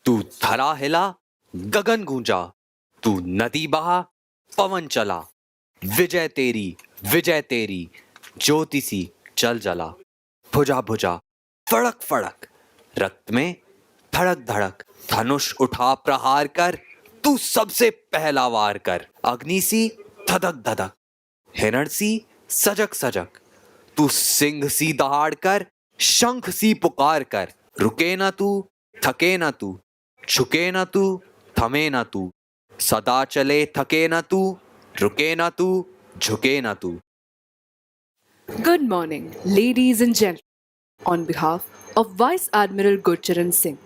तू धरा हिला, गगन गूंजा, तू नदी बहा, पवन चला, विजय तेरी, ज्योति सी चल जला। भुजा भुजा, फड़क फड़क, रक्त में धड़क धड़क, धनुष उठा प्रहार कर, तू सबसे पहला वार कर। अग्नि सी धधक धधक, हिरण सी सजक सजक, तू सिंह सी दहाड़ कर, शंख सी पुकार कर। रुके ना तू, थके ना तू, झुके ना तू, थमे ना तू, सदा चले थके ना तू, रुके ना तू, झुके ना तू। Good morning, ladies and gentlemen. On behalf of Vice Admiral Gurcharan Singh,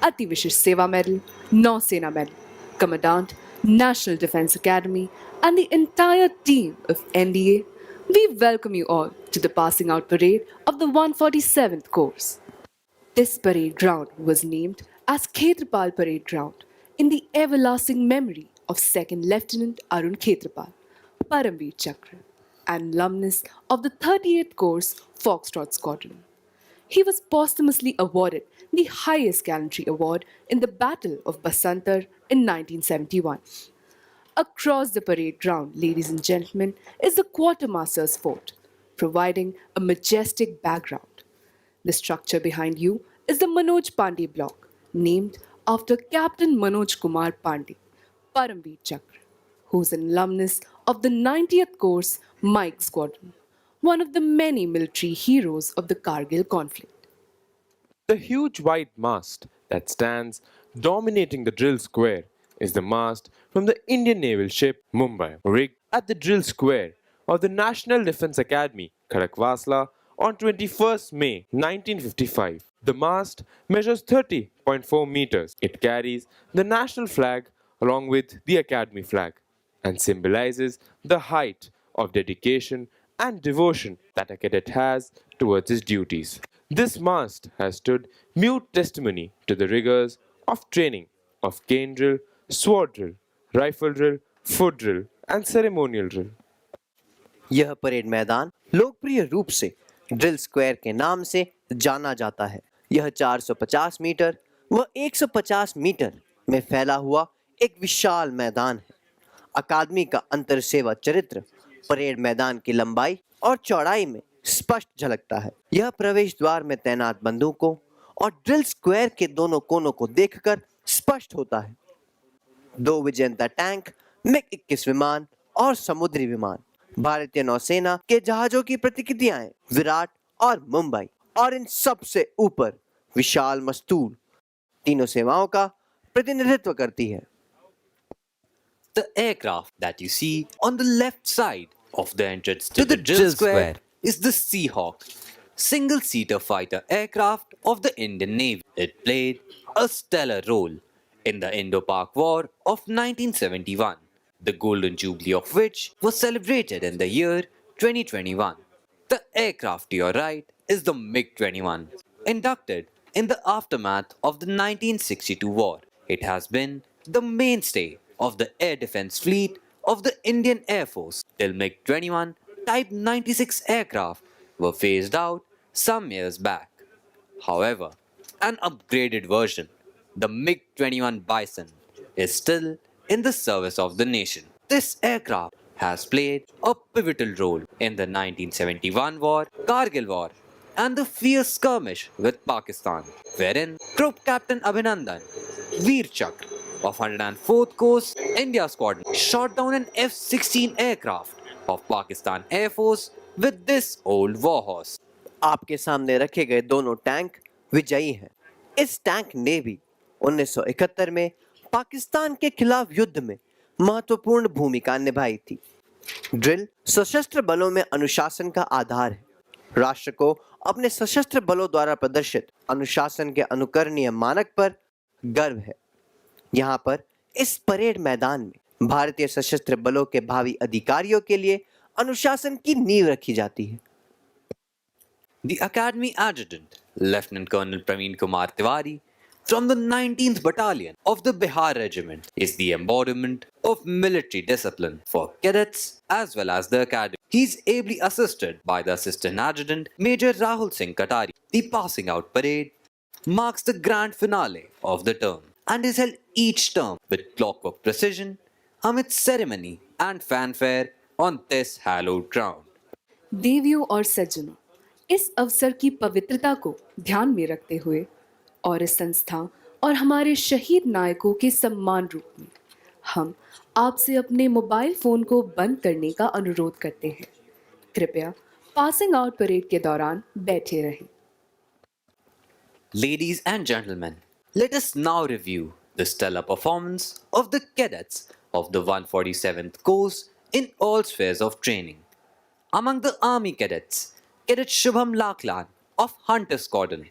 Ati Vishish Seva Medal, Nausena Medal, Commandant, National Defence Academy, and the entire team of NDA, we welcome you all to the passing out parade of the 147th course. This parade ground was named as Khetrapal Parade Ground in the everlasting memory of 2nd Lieutenant Arun Khetrapal, Paramveer Chakra, and alumnus of the 38th Course Foxtrot Squadron. He was posthumously awarded the highest gallantry award in the Battle of Basantar in 1971. Across the parade ground, ladies and gentlemen, is the Quartermaster's Fort, providing a majestic background. The structure behind you is the Manoj Pandey block, named after Captain Manoj Kumar Pandey, Paramveer Chakra, who's an alumnus of the 90th Course Mike Squadron, one of the many military heroes of the Kargil conflict. The huge white mast that stands dominating the drill square is the mast from the Indian naval ship Mumbai, rigged at the drill square of the National Defence Academy, Khadakwasla, on 21st May 1955. The mast measures 30.4 meters. It carries the national flag along with the academy flag and symbolizes the height of dedication and devotion that a cadet has towards his duties. This mast has stood mute testimony to the rigors of training of cane drill, sword drill, rifle drill, foot drill, and ceremonial drill. यह parade मैदान लोकप्रिय रूप से drill square के नाम से जाना जाता है। यह 450 मीटर व 150 मीटर में फैला हुआ एक विशाल मैदान है। अकादमी का अंतर सेवा चरित्र परेड मैदान की लंबाई और चौड़ाई में स्पष्ट झलकता है। यह प्रवेश द्वार में तैनात बंदूकों और ड्रिल स्क्वायर के दोनों कोनों को देखकर स्पष्ट होता है। 2 विजेंता टैंक, मिग-21 विमान और समुद्री विमान, भारतीय नौसेना के जहाजों की प्रतिकृतियां विराट और मुंबई, और इन सब से ऊपर विशाल मस्तूल तीनों सेवाओं का प्रतिनिधित्व करती है। The aircraft that you see on the left side of the entrance to the drill square is the Seahawk, single-seater fighter aircraft of the Indian Navy. It played a stellar role in the Indo-Pak War of 1971, the Golden Jubilee of which was celebrated in the year 2021. The aircraft to your right is the MiG-21, inducted in the aftermath of the 1962 war. It has been the mainstay of the air defense fleet of the Indian Air Force till MiG-21 Type 96 aircraft were phased out some years back. However, an upgraded version, the MiG-21 Bison, is still in the service of the nation. This aircraft has played a pivotal role in the 1971 war, Kargil war, and the fierce skirmish with Pakistan, wherein Group Captain Abhinandan, Veer Chakra of 104th Coast India Squadron shot down an F-16 aircraft of Pakistan Air Force with this old warhorse. आपके सामने रखे गए दोनों tank विजयी हैं। इस tank ने भी 1971 में पाकिस्तान के खिलाफ युद्ध में महत्वपूर्ण भूमिका निभाई थी। ड्रिल सशस्त्र बलों में अनुशासन का आधार है। राष्ट्र को अपने सशस्त्र बलों द्वारा प्रदर्शित अनुशासन के अनुकरणीय मानक पर गर्व है। यहाँ पर इस परेड मैदान में भारतीय सशस्त्र बलों के भावी अधिकारियों के लिए अनुशासन की नींव रखी जाती है। The Academy Adjutant, Lieutenant Colonel Praveen Kumar Tiwari, from the 19th Battalion of the Bihar Regiment, is the embodiment of military discipline for cadets as well as the academy. He is ably assisted by the Assistant Adjutant, Major Rahul Singh Katari. The passing out parade marks the grand finale of the term, and is held each term with clockwork precision amid ceremony and fanfare on this hallowed ground. देवियों और सज्जनों, इस अवसर की पवित्रता को ध्यान में रखते हुए और इस संस्था और हमारे शहीद नायकों के सम्मान रूप में हम आपसे अपने मोबाइल फोन को बंद करने का अनुरोध करते हैं। कृपया पासिंग आउट परेड के दौरान बैठे रहें। Ladies and gentlemen, let us now review the stellar performance of the cadets of the 147th course in all spheres of training. Among the Army cadets, Cadet Shubham Laklan of Hunter Squadron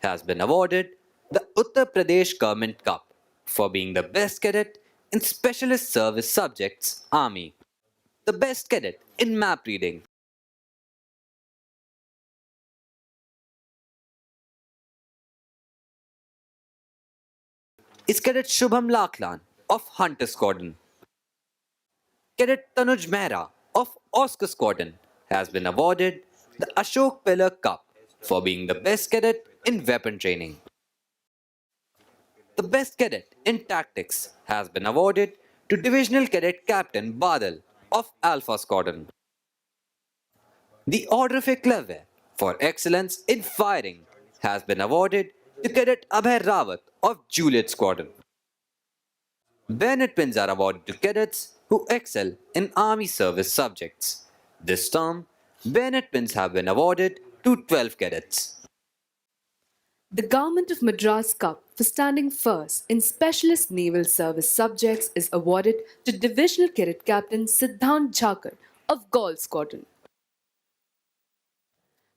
has been awarded the Uttar Pradesh Government Cup for being the best cadet in Specialist Service Subjects Army, the best cadet in map reading, is Cadet Shubham Laklan of Hunter Squadron. Cadet Tanuj Mehra of Oscar Squadron has been awarded the Ashok Pillar Cup for being the best cadet in weapon training. The best cadet in tactics has been awarded to Divisional Cadet Captain Badal of Alpha Squadron. The Order of Eclair for excellence in firing has been awarded to Cadet Abhay Rawat of Juliet Squadron. Bayonet pins are awarded to cadets who excel in Army service subjects. This term, bayonet pins have been awarded to 12 cadets. The Government of Madras Cup for standing first in Specialist Naval Service subjects is awarded to Divisional Cadet Captain Siddhant Jhakar of Gaul Squadron.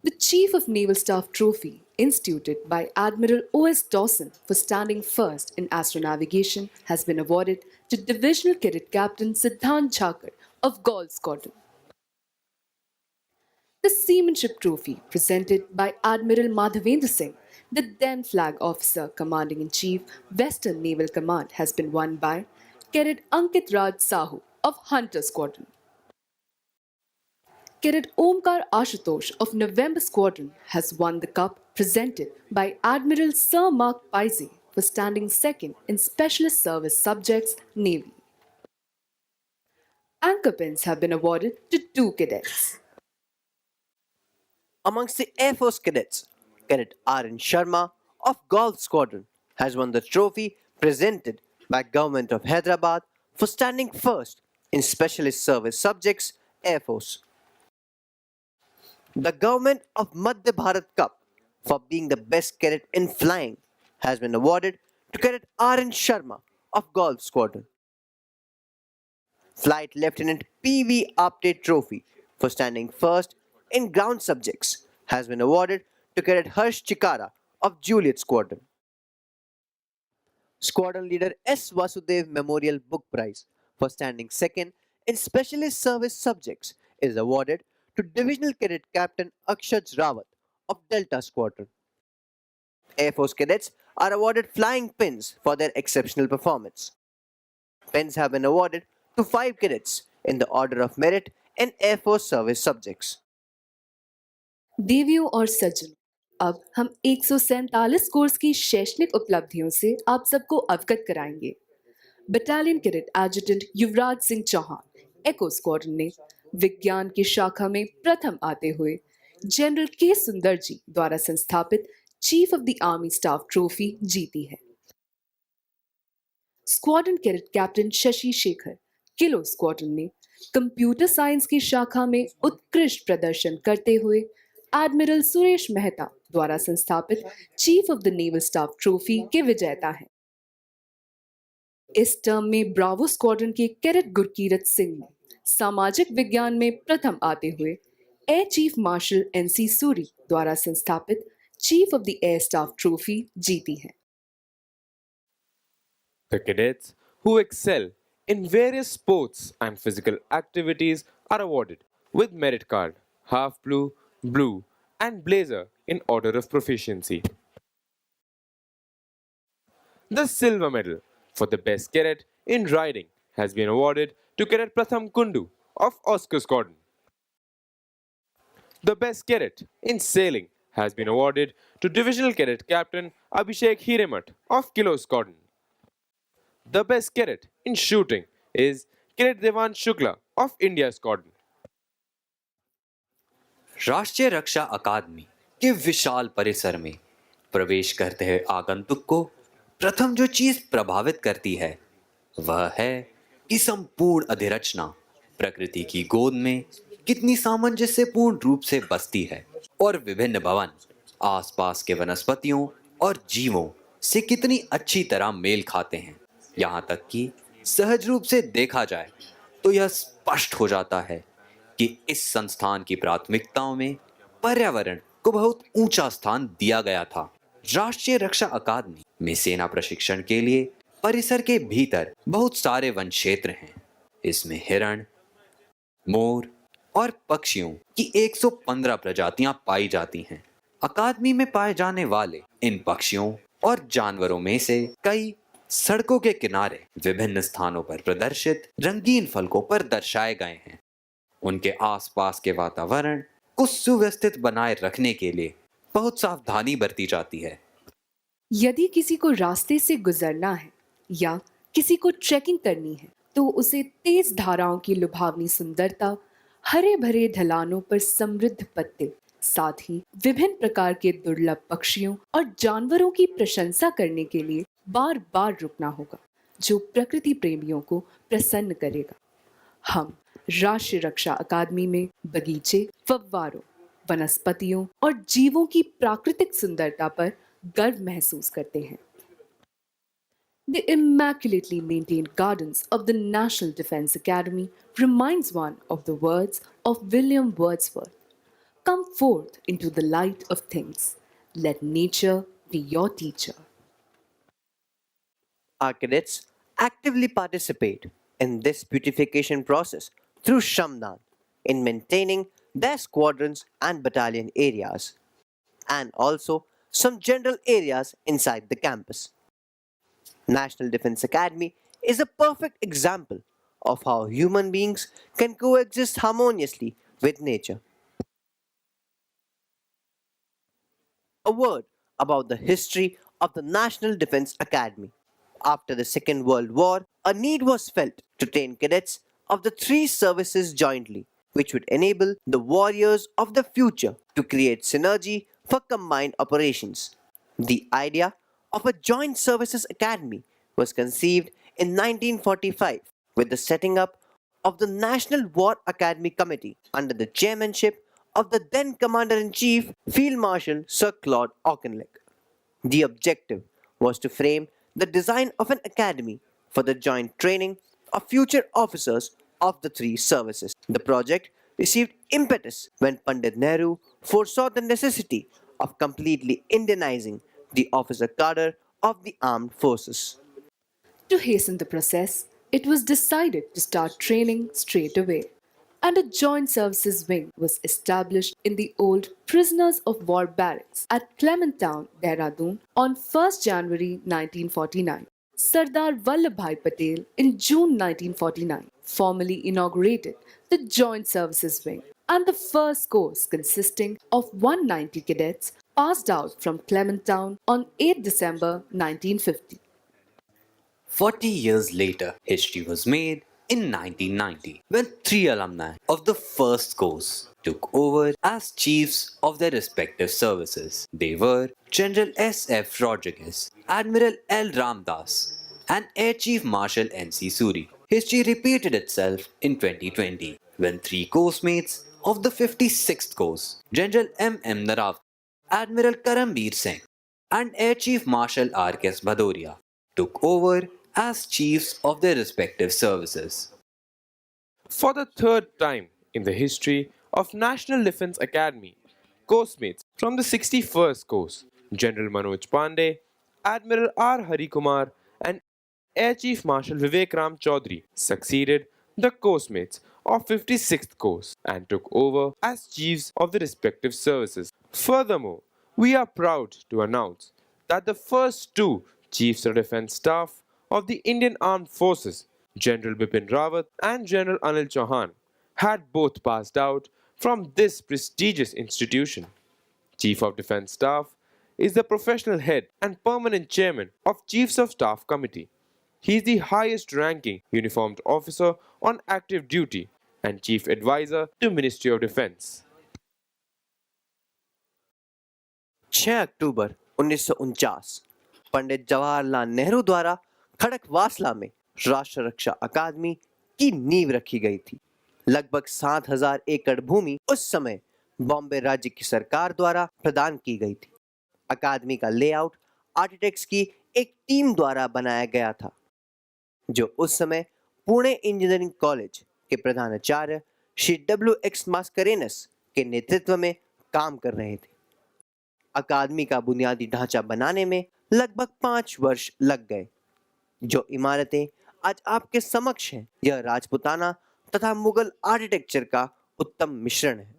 The Chief of Naval Staff Trophy, instituted by Admiral O.S. Dawson for standing first in astronavigation, has been awarded to Divisional Cadet Captain Siddhant Jhakar of Gaul Squadron. The Seamanship Trophy, presented by Admiral Madhavendra Singh, the then Flag Officer Commanding in Chief, Western Naval Command, has been won by Cadet Ankit Raj Sahu of Hunter Squadron. Cadet Omkar Ashutosh of November Squadron has won the cup presented by Admiral Sir Mark Paisy for standing second in Specialist Service Subjects Navy. Anchor pins have been awarded to 2 cadets. Amongst the Air Force cadets, Cadet R.N. Sharma of Golf Squadron has won the trophy presented by Government of Hyderabad for standing first in Specialist Service Subjects Air Force. The Government of Madhya Bharat Cup for being the best cadet in flying has been awarded to Cadet R.N. Sharma of Golf Squadron. Flight Lieutenant P.V. Apte Trophy for standing first in ground subjects has been awarded to Cadet Harsh Chikara of Juliet Squadron. Squadron Leader S. Vasudev Memorial Book Prize for standing second in Specialist Service Subjects is awarded to Divisional Cadet Captain Akshaj Rawat of Delta Squadron. Air Force cadets are awarded flying pins for their exceptional performance. Pins have been awarded to 5 cadets in the order of merit in Air Force service subjects. देवियों और सज्जनों, अब हम 147 course की शैक्षणिक उपलब्धियों से आप सबको अवगत कराएंगे। Battalion cadet adjutant Yuvraj Singh Chauhan एको स्क्वाड्रन ने विज्ञान की शाखा में प्रथम आते हुए जनरल के सुंदर जी द्वारा संस्थापित chief of the army staff trophy जीती है। Squadron cadet captain Shashi Shekhar kilo squadron ने कंप्यूटर साइंस की शाखा में उत्कृष्ट प्रदर्शन करते हुए एडमिरल सुरेश मेहता द्वारा संस्थापित chief of the naval staff trophy के विजेता हैं। इस टर्म में ब्रावो स्क्वाड्रन के कैडेट गुरकीरत सिंह ने सामाजिक विज्ञान में प्रथम आते हुए air chief marshal NC Suri द्वारा संस्थापित chief of the air staff trophy जीती है। The cadets who excel in various sports and physical activities are awarded with merit card, half blue, blue, and blazer in order of proficiency. The silver medal for the best cadet in riding has been awarded to Cadet Pratham Kundu of Oscar Squadron. The Best Cadet in Sailing has been awarded to Divisional Cadet Captain Abhishek Hiremat of Kilo Squadron. The Best Cadet in Shooting is Cadet Devan Shukla of India Squadron. राष्ट्रीय रक्षा अकादमी के विशाल परिसर में प्रवेश करते हुए आगंतुक को प्रथम जो चीज प्रभावित करती है वह है कि संपूर्ण अधिरचना प्रकृति की गोद में कितनी सामंजस्यपूर्ण रूप से बसती है और विभिन्न भवन आसपास के वनस्पतियों और जीवों से कितनी अच्छी तरह मेल खाते हैं। यहाँ तक कि सहज रूप से देखा जाए तो यह स्पष्ट हो जाता है कि इस संस्थान की प्राथमिकताओं में पर्यावरण को बहुत ऊंचा स्थान दिया गया था। राष्ट्रीय रक्षा अकादमी में सेना प्रशिक्षण के लिए परिसर के भीतर बहुत सारे वन क्षेत्र हैं। इसमें हिरण, मोर और पक्षियों की 115 प्रजातियां पाई जाती हैं। अकादमी में पाए जाने वाले इन पक्षियों और जानवरों में से कई सड़कों के किनारे विभिन्न स्थानों पर प्रदर्शित रंगीन फलकों पर दर्शाए गए हैं। उनके आसपास के वातावरण को सुव्यवस्थित बनाए रखने के लिए बहुत सावधानी बरती जाती है। यदि किसी को रास्ते से गुजरना है या किसी को ट्रैकिंग करनी है तो उसे तेज धाराओं की लुभावनी सुंदरता, हरे भरे ढलानों पर समृद्ध पत्ते, साथ ही विभिन्न प्रकार के दुर्लभ पक्षियों और जानवरों की प्रशंसा करने के लिए बार बार रुकना होगा, जो प्रकृति प्रेमियों को प्रसन्न करेगा। हम राष्ट्रीय रक्षा अकादमी में बगीचे, फव्वारों, वनस्पतियों और जीवों की प्राकृतिक सुंदरता पर गर्व महसूस करते हैं। The immaculately maintained gardens of the National Defense Academy reminds one of the words of William Wordsworth. Come forth into the light of things. Let nature be your teacher. Our cadets actively participate in this beautification process through Shramdan in maintaining their squadrons and battalion areas, and also some general areas inside the campus. National Defense Academy is a perfect example of how human beings can coexist harmoniously with nature. A word about the history of the National Defense Academy. After the Second World War, a need was felt to train cadets of the three services jointly, which would enable the warriors of the future to create synergy for combined operations. The idea of a joint services academy was conceived in 1945 with the setting up of the National War Academy Committee under the chairmanship of the then Commander-in-Chief Field Marshal Sir Claude Auchinleck. The objective was to frame the design of an academy for the joint training of future officers of the three services. The project received impetus when Pandit Nehru foresaw the necessity of completely Indianizing the officer cadre of the armed forces. To hasten the process, it was decided to start training straight away, and a joint services wing was established in the old Prisoners of War barracks at Clement Town, Dehradun on 1st January 1949. Sardar Vallabhbhai Patel in June 1949 formally inaugurated the Joint Services Wing, and the first course consisting of 190 cadets passed out from Clement Town on 8 December 1950. 40 years later, history was made in 1990 when three alumni of the first course took over as chiefs of their respective services. They were General S.F. Rodriguez, Admiral L. Ramdas, and Air Chief Marshal N.C. Suri. History repeated itself in 2020 when three course mates of the 56th course, General M.M. Narav, Admiral Karambir Singh, and Air Chief Marshal R.K.S. Bhadoria, took over as chiefs of their respective services. For the third time in the history of National Defense Academy, course-mates from the 61st course, General Manoj Pandey, Admiral R. Harikumar, and Air Chief Marshal Vivek Ram Chaudhary succeeded the course-mates of 56th course and took over as chiefs of the respective services. Furthermore, we are proud to announce that the first two Chiefs of Defence Staff of the Indian Armed Forces General Bipin Rawat and General Anil Chauhan had both passed out from this prestigious institution. Chief of Defense Staff is the professional head and permanent chairman of Chiefs of Staff Committee. He is the highest ranking uniformed officer on active duty and chief advisor to Ministry of Defense. 6 अक्टूबर 1949 पंडित जवाहरलाल नेहरू द्वारा खड़कवासला में राष्ट्र रक्षा अकादमी की नींव रखी गई थी। लगभग 7,000 एकड़ भूमि उस समय बॉम्बे राज्य की सरकार द्वारा प्रदान की गई थी। अकादमी का लेआउट आर्किटेक्ट्स की एक टीम द्वारा बनाया गया था, जो उस समय पुणे इंजीनियरिंग कॉलेज के प्रधानाचार्य श्री W.X. मास्करेनस के नेतृत्व में काम कर रहे थे। अकादमी का बुनियादी ढांचा बनाने में लगभग 5 वर्ष लग गए। जो इमारतें आज आपके समक्ष हैं, यह राजपुताना तथा मुगल आर्किटेक्चर का उत्तम मिश्रण है।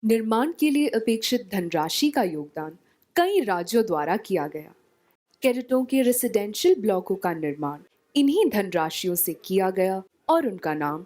निर्माण के लिए अपेक्षित धनराशि का योगदान कई राज्यों द्वारा किया गया। कैडेटों के रेसिडेंशियल ब्लॉकों का निर्माण इन्हीं धनराशियों से किया गया और उनका नाम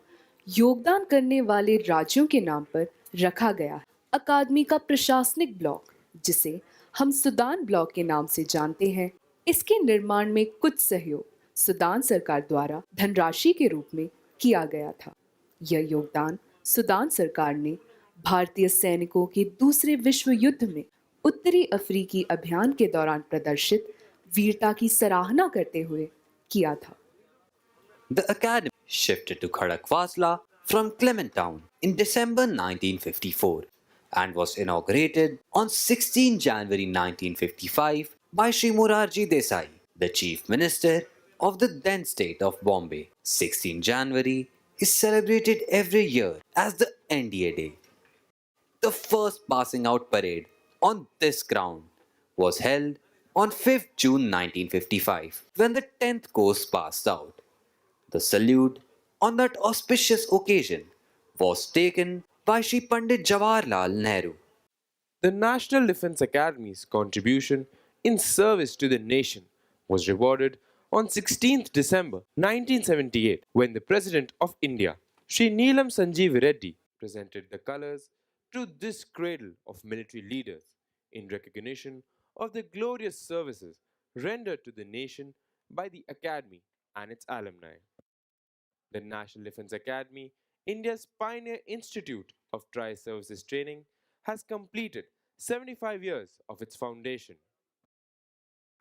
योगदान करने वाले राज्यों के नाम पर रखा गया। अकादमी का प्रशासनिक ब्लॉक, जिसे हम सूडान ब्लॉक के नाम से जानते हैं, इसके निर्माण में कुछ सहयोग सूडान सरकार द्वारा धनराशि के रूप में किया गया था। यह योगदान सूडान सरकार ने भारतीय सैनिकों के दूसरे विश्व युद्ध में उत्तरी अफ्रीकी अभियान के दौरान प्रदर्शित वीरता की सराहना करते हुए किया था। The academy shifted to Khadakwasla from Clementown in December 1954 and was inaugurated on 16 January 1955 by Shri Morarji Desai, the Chief Minister of the then state of Bombay. 16 January is celebrated every year as the NDA Day. The first passing out parade on this ground was held on 5th June 1955 when the 10th course passed out. The salute on that auspicious occasion was taken by Shri Pandit Jawaharlal Nehru. The National Defense Academy's contribution in service to the nation was rewarded on 16th December 1978 when the President of India, Shri Neelam Sanjeev Reddy, presented the colours to this cradle of military leaders in recognition of the glorious services rendered to the nation by the Academy and its alumni. The National Defense Academy, India's pioneer institute of tri-services training, has completed 75 years of its foundation.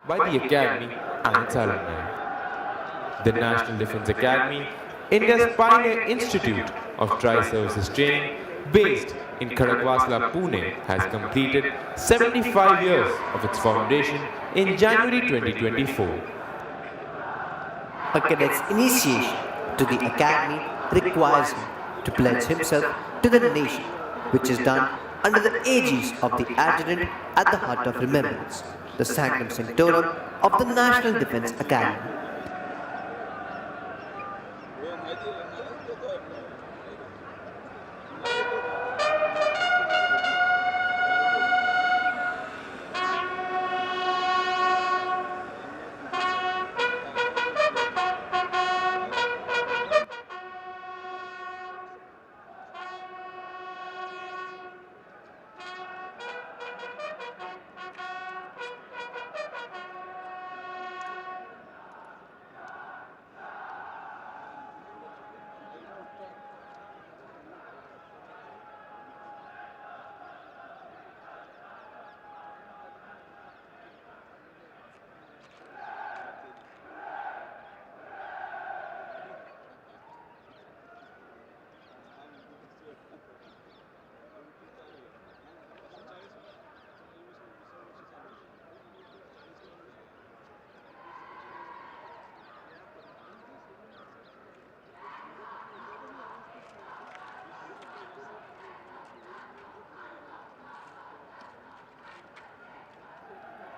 By the Academy and its alumni. The National Defense Academy, India's pioneer institute of tri-services training, based in Khadakwasla, Pune, has completed 75 years of its foundation in January 2024. A cadet's initiation to the academy requires him to pledge himself to the nation, which is done under the aegis of the adjutant at the Hut of Remembrance, the Sanctum Sanctorum of the National Defense Academy.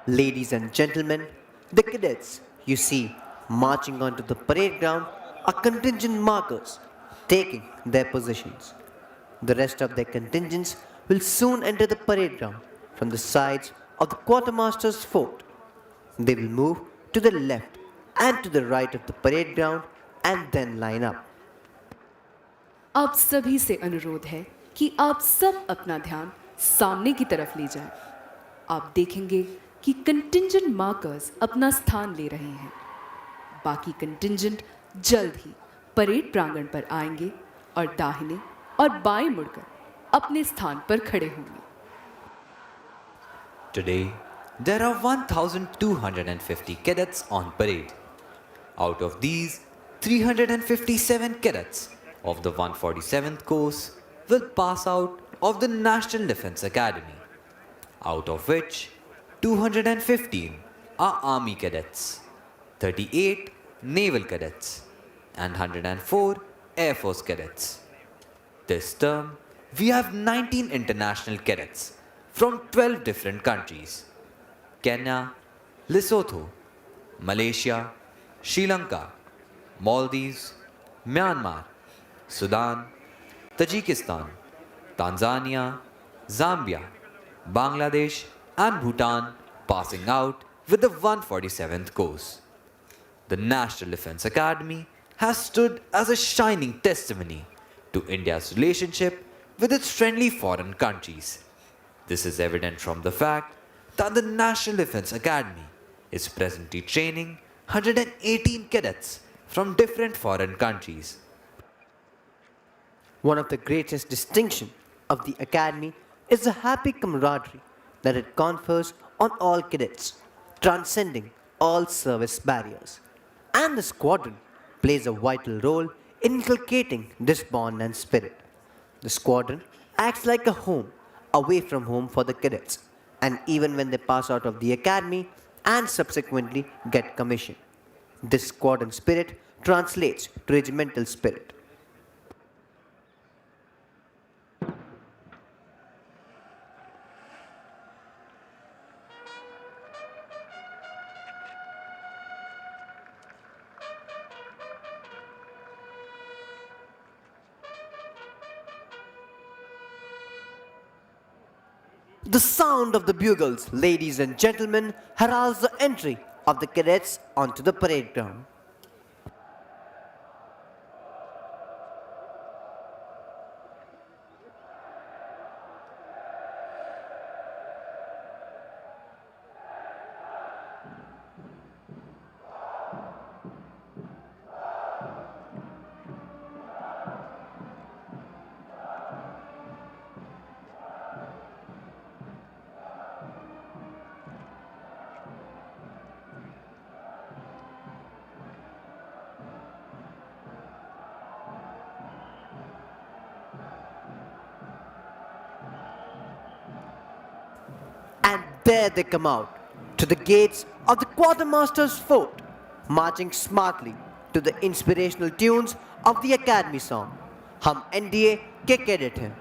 Ladies and gentlemen, the cadets you see marching onto the parade ground are contingent markers taking their positions. The rest of their contingents will soon enter the parade ground from the sides of the quartermaster's fort. They will move to the left and to the right of the parade ground and then line up. आप सभी से अनुरोध है कि आप सब अपना ध्यान सामने की तरफ ले जाएं। आप देखेंगे कि कंटिंजेंट मार्कर्स अपना स्थान ले रहे हैं। बाकी कंटिंजेंट जल्द ही परेड प्रांगण पर आएंगे और दाहिने और बाएं मुड़कर अपने स्थान पर खड़े होंगे। Today, there are 1,250 cadets on parade. Out of these, 357 cadets of the 147th course will pass out of the National Defense Academy, out of which 215 are Army cadets, 38 Naval cadets, and 104 Air Force cadets. This term, we have 19 international cadets from 12 different countries: Kenya, Lesotho, Malaysia, Sri Lanka, Maldives, Myanmar, Sudan, Tajikistan, Tanzania, Zambia, Bangladesh, and Bhutan passing out with the 147th course. The National Defense Academy has stood as a shining testimony to India's relationship with its friendly foreign countries. This is evident from the fact that the National Defense Academy is presently training 118 cadets from different foreign countries. One of the greatest distinctions of the Academy is the happy camaraderie that it confers on all cadets, transcending all service barriers. And the squadron plays a vital role in inculcating this bond and spirit. The squadron acts like a home away from home for the cadets, and even when they pass out of the academy and subsequently get commissioned. This squadron spirit translates to regimental spirit. The sound of the bugles, ladies and gentlemen, heralds the entry of the cadets onto the parade ground. And there they come out to the gates of the quartermaster's fort, marching smartly to the inspirational tunes of the academy song, Hum NDA ke cadet hain.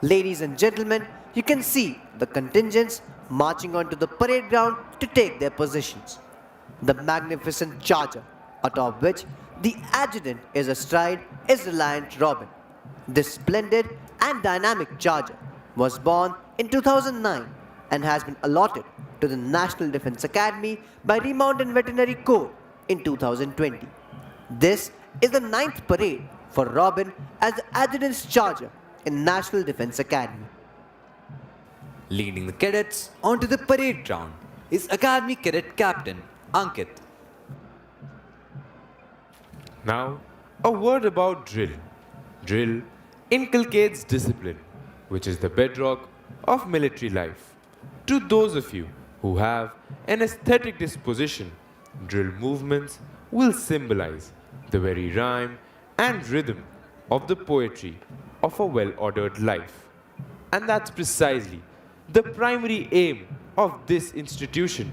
Ladies and gentlemen, you can see the contingents marching onto the parade ground to take their positions. The magnificent charger, atop which the adjutant is astride, is Reliant Robin. This splendid and dynamic charger was born in 2009 and has been allotted to the National Defense Academy by Remount and Veterinary Corps in 2020. This is the 9th parade for Robin as the adjutant's charger in National Defense Academy. Leading the cadets onto the parade ground is Academy Cadet Captain Ankit. Now, a word about drill. Drill inculcates discipline, which is the bedrock of military life. To those of you who have an aesthetic disposition, drill movements will symbolize the very rhyme and rhythm of the poetry of a well-ordered life. And that's precisely the primary aim of this institution,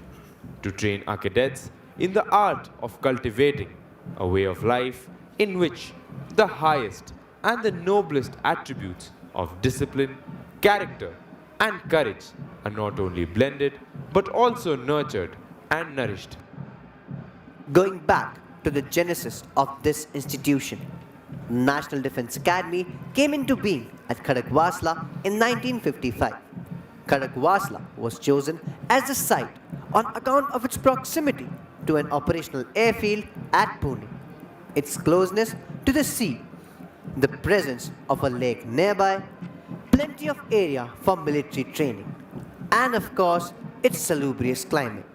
to train our cadets in the art of cultivating a way of life in which the highest and the noblest attributes of discipline, character, and courage are not only blended but also nurtured and nourished. Going back to the genesis of this institution, National Defense Academy came into being at Khadakwasla in 1955. Khadakwasla was chosen as the site on account of its proximity to an operational airfield at Pune, its closeness to the sea, the presence of a lake nearby, plenty of area for military training, and of course, its salubrious climate.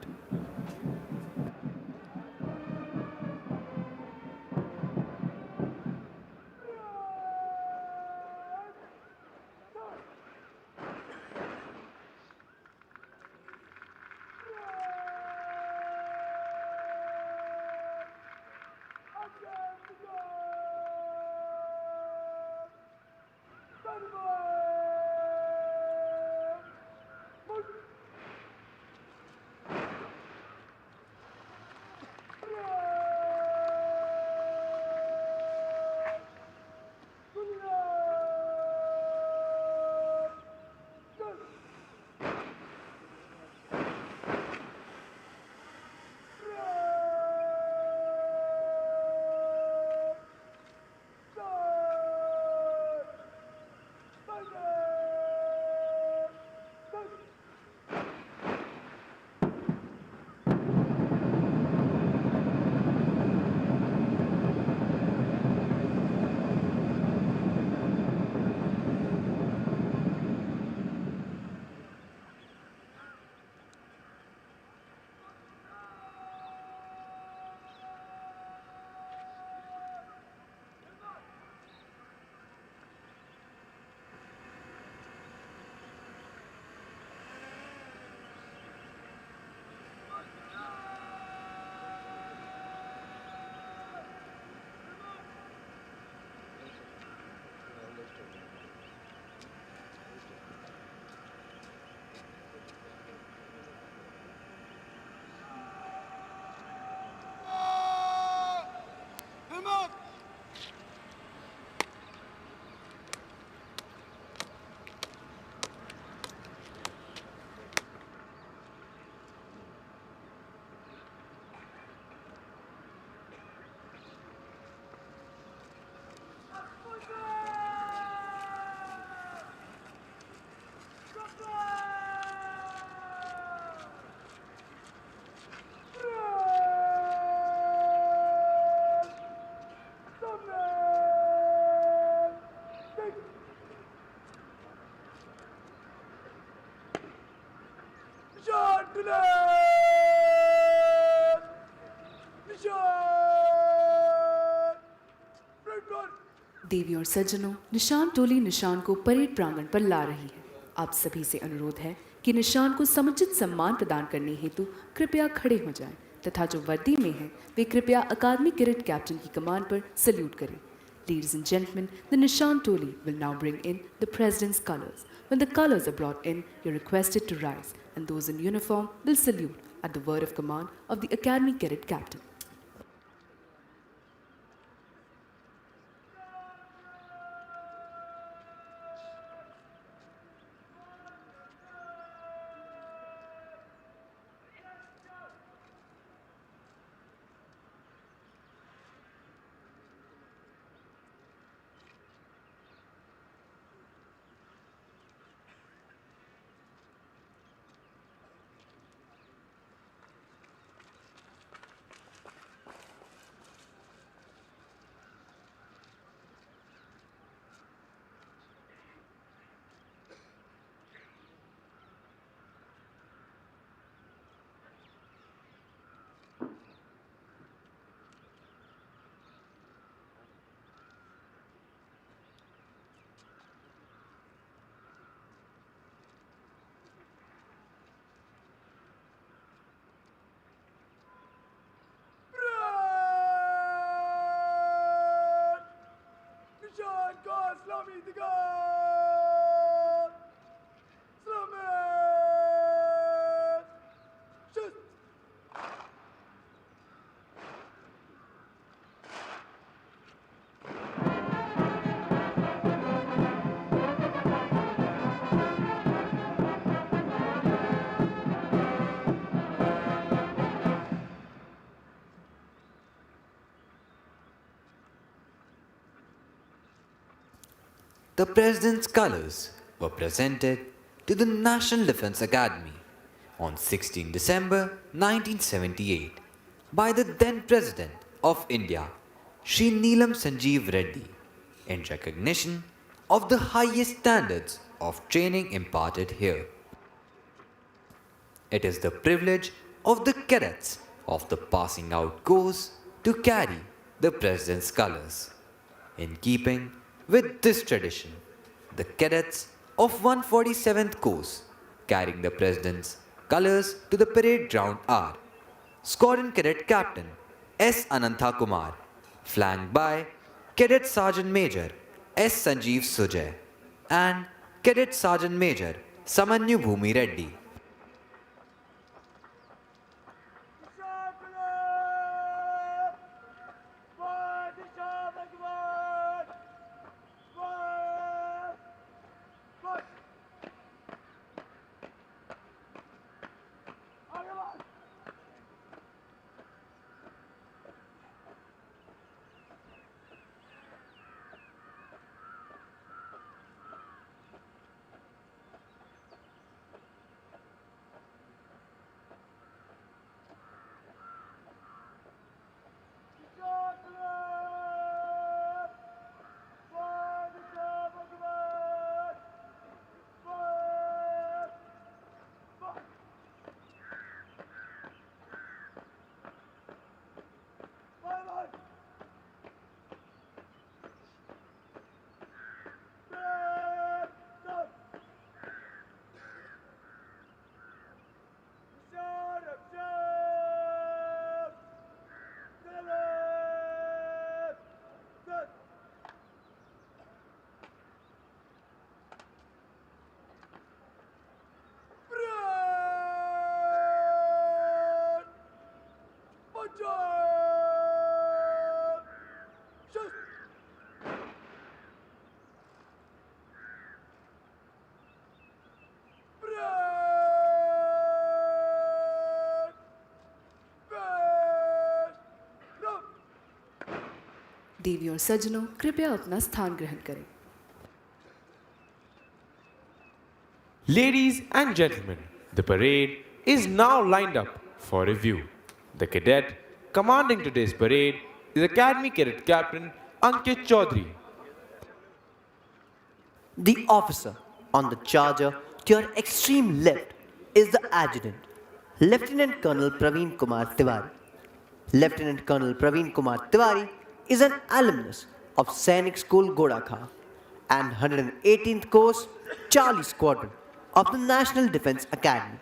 देवी और सज्जनों, निशान टोली निशान को parade प्रांगण पर ला रही है। आप सभी से अनुरोध है कि निशान को समुचित सम्मान प्रदान करने हेतु कृपया खड़े हो जाएं तथा जो वर्दी में हैं वे कृपया अकादमी कैडेट कैप्टन की कमान पर सल्यूट करें। Ladies and gentlemen, the Nishan Toli will now bring in the President's colors. When the colors are brought in, you're requested to rise, and those in uniform will salute at the word of command of the Academy Cadet Captain. The President's colors were presented to the National Defense Academy on 16 December 1978 by the then President of India, Shri Neelam Sanjeev Reddy, in recognition of the highest standards of training imparted here. It is the privilege of the cadets of the passing out course to carry the President's colors. In keeping with this tradition, the cadets of 147th course carrying the President's colors to the parade ground are Squadron Cadet Captain S. Anantha Kumar, flanked by Cadet Sergeant Major S. Sanjeev Sujay and Cadet Sergeant Major Samanyu Bhumi Reddy. देवी और सज्जनों, कृपया अपना स्थान ग्रहण करें। Ladies and gentlemen, the parade is now lined up for review. The cadet commanding today's parade is Academy Cadet Captain Ankit Chaudhary. The officer on the charger to your extreme left is the adjutant, Lieutenant Colonel Praveen Kumar Tiwari. Lieutenant Colonel Praveen Kumar Tiwari is an alumnus of Sainik School Godakha and 118th Course Charlie Squadron of the National Defence Academy.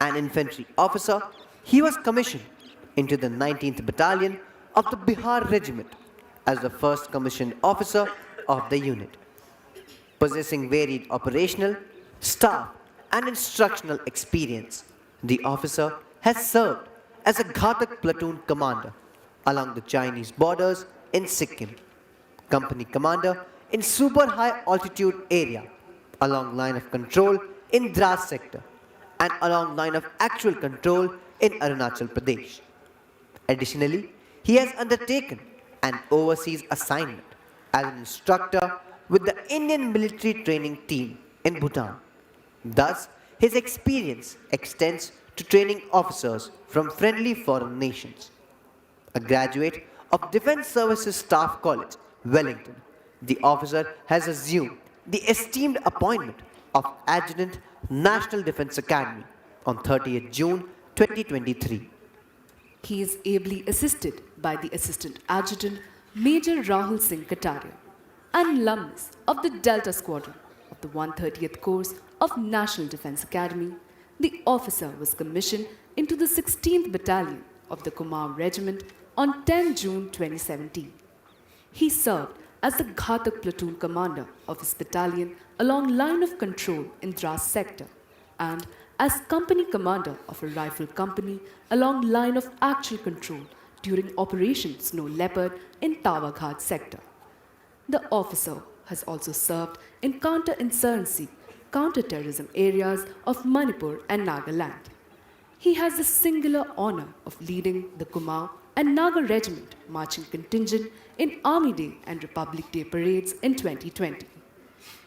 An infantry officer, he was commissioned into the 19th Battalion of the Bihar Regiment as the first commissioned officer of the unit. Possessing varied operational, staff, and instructional experience, the officer has served as a Ghatak platoon commander along the Chinese borders in Sikkim, company commander in super high altitude area, along line of control in Dras sector, and along line of actual control in Arunachal Pradesh. Additionally, he has undertaken an overseas assignment as an instructor with the Indian military training team in Bhutan. Thus, his experience extends to training officers from friendly foreign nations. A graduate of Defence Services Staff College, Wellington, the officer has assumed the esteemed appointment of Adjutant, National Defence Academy on 30th June 2023. He is ably assisted by the Assistant Adjutant Major Rahul Singh Kataria, an alumnus of the Delta Squadron of the 130th Course of National Defence Academy. The officer was commissioned into the 16th Battalion of the Kumar Regiment on 10 June 2017. He served as the Ghatak platoon commander of his battalion along line of control in Dras sector and as company commander of a rifle company along line of actual control during Operation Snow Leopard in Tawaghat sector. The officer has also served in counter-insurgency, counter-terrorism areas of Manipur and Nagaland. He has the singular honor of leading the Kumar and Naga Regiment marching contingent in Army Day and Republic Day parades in 2020.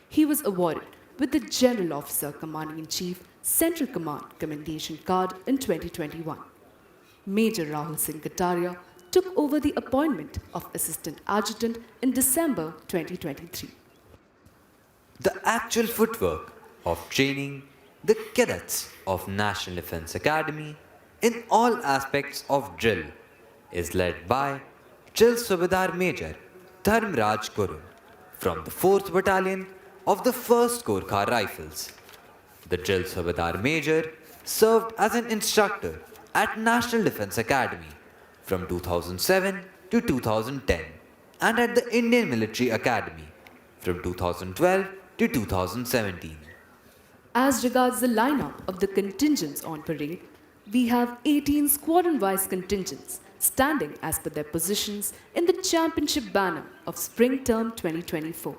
He was awarded with the General Officer Commanding in Chief, Central Command Commendation Card in 2021. Major Rahul Singh Kataria took over the appointment of Assistant Adjutant in December 2023. The actual footwork of training the cadets of National Defense Academy in all aspects of drill is led by Drill Subedar Major Dharmraj Guru from the 4th Battalion of the 1st Gorkha Rifles. The Drill Subedar Major served as an instructor at National Defense Academy from 2007 to 2010 and at the Indian Military Academy from 2012 to 2017. As regards the lineup of the contingents on parade, we have 18 squadron-wise contingents standing as per their positions in the championship banner of Spring Term 2024.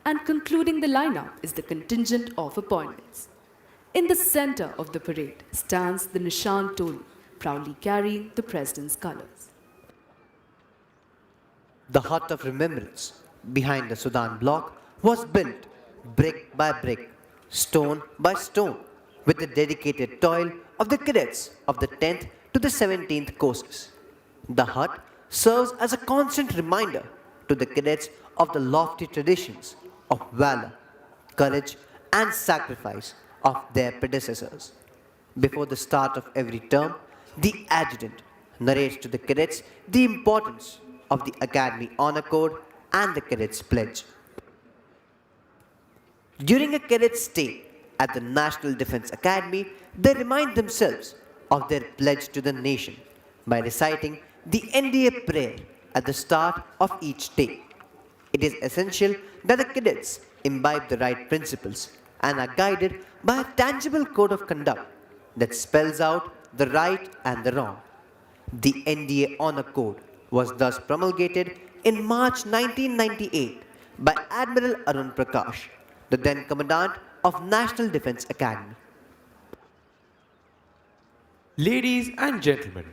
And concluding the lineup is the contingent of appointments. In the center of the parade stands the Nishan Tolu, proudly carrying the President's colors. The hut of remembrance behind the Sudan block was built brick by brick, stone by stone, with the dedicated toil of the cadets of the 10th to the 17th courses. The hut serves as a constant reminder to the cadets of the lofty traditions of valor, courage, and sacrifice of their predecessors. Before the start of every term, the adjutant narrates to the cadets the importance of the Academy Honor Code and the Cadets Pledge. During a cadet's stay at the National Defense Academy, they remind themselves of their pledge to the nation by reciting the NDA prayer at the start of each day. It is essential that the cadets imbibe the right principles and are guided by a tangible code of conduct that spells out the right and the wrong. The NDA Honor Code was thus promulgated in March 1998 by Admiral Arun Prakash, the then Commandant of National Defense Academy. Ladies and gentlemen,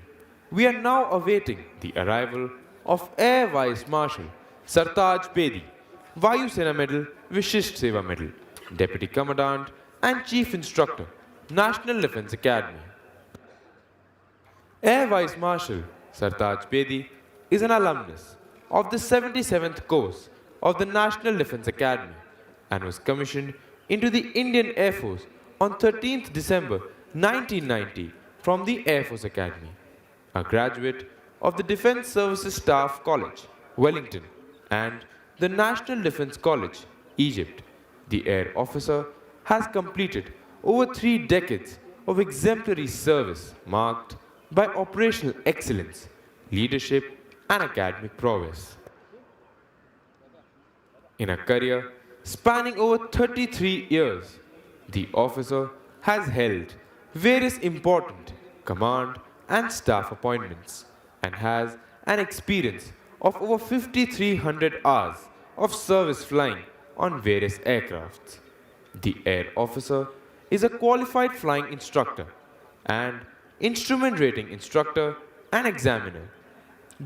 we are now awaiting the arrival of Air Vice Marshal Sartaj Bedi, Vayu Sena Medal, Vishisht Seva Medal, Deputy Commandant and Chief Instructor, National Defense Academy. Air Vice Marshal Sartaj Bedi is an alumnus of the 77th course of the National Defense Academy and was commissioned into the Indian Air Force on 13th December 1990 from the Air Force Academy. A graduate of the Defense Services Staff College, Wellington, and the National Defense College, Egypt, the air officer has completed over 3 decades of exemplary service marked by operational excellence, leadership, and academic prowess. In a career spanning over 33 years, the officer has held various important command and staff appointments and has an experience of over 5,300 hours of service flying on various aircrafts. The air officer is a qualified flying instructor and instrument rating instructor and examiner.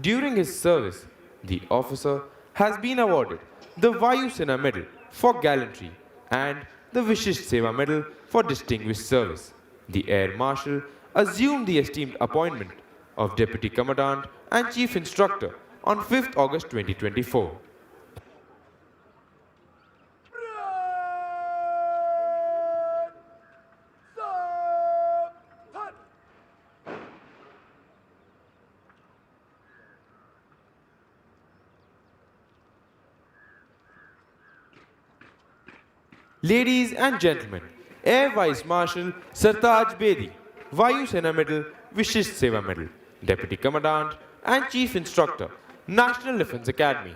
During his service, the officer has been awarded the Vayu Sena Medal for gallantry and the Vishisht Seva Medal for distinguished service. The Air Marshal assumed the esteemed appointment of Deputy Commandant and Chief Instructor on 5th August 2024. Ladies and gentlemen, Air Vice Marshal Sartaj Bedi, Vayu Sena Medal, Vishisht Seva Medal, Deputy Commandant and Chief Instructor, National Defense Academy.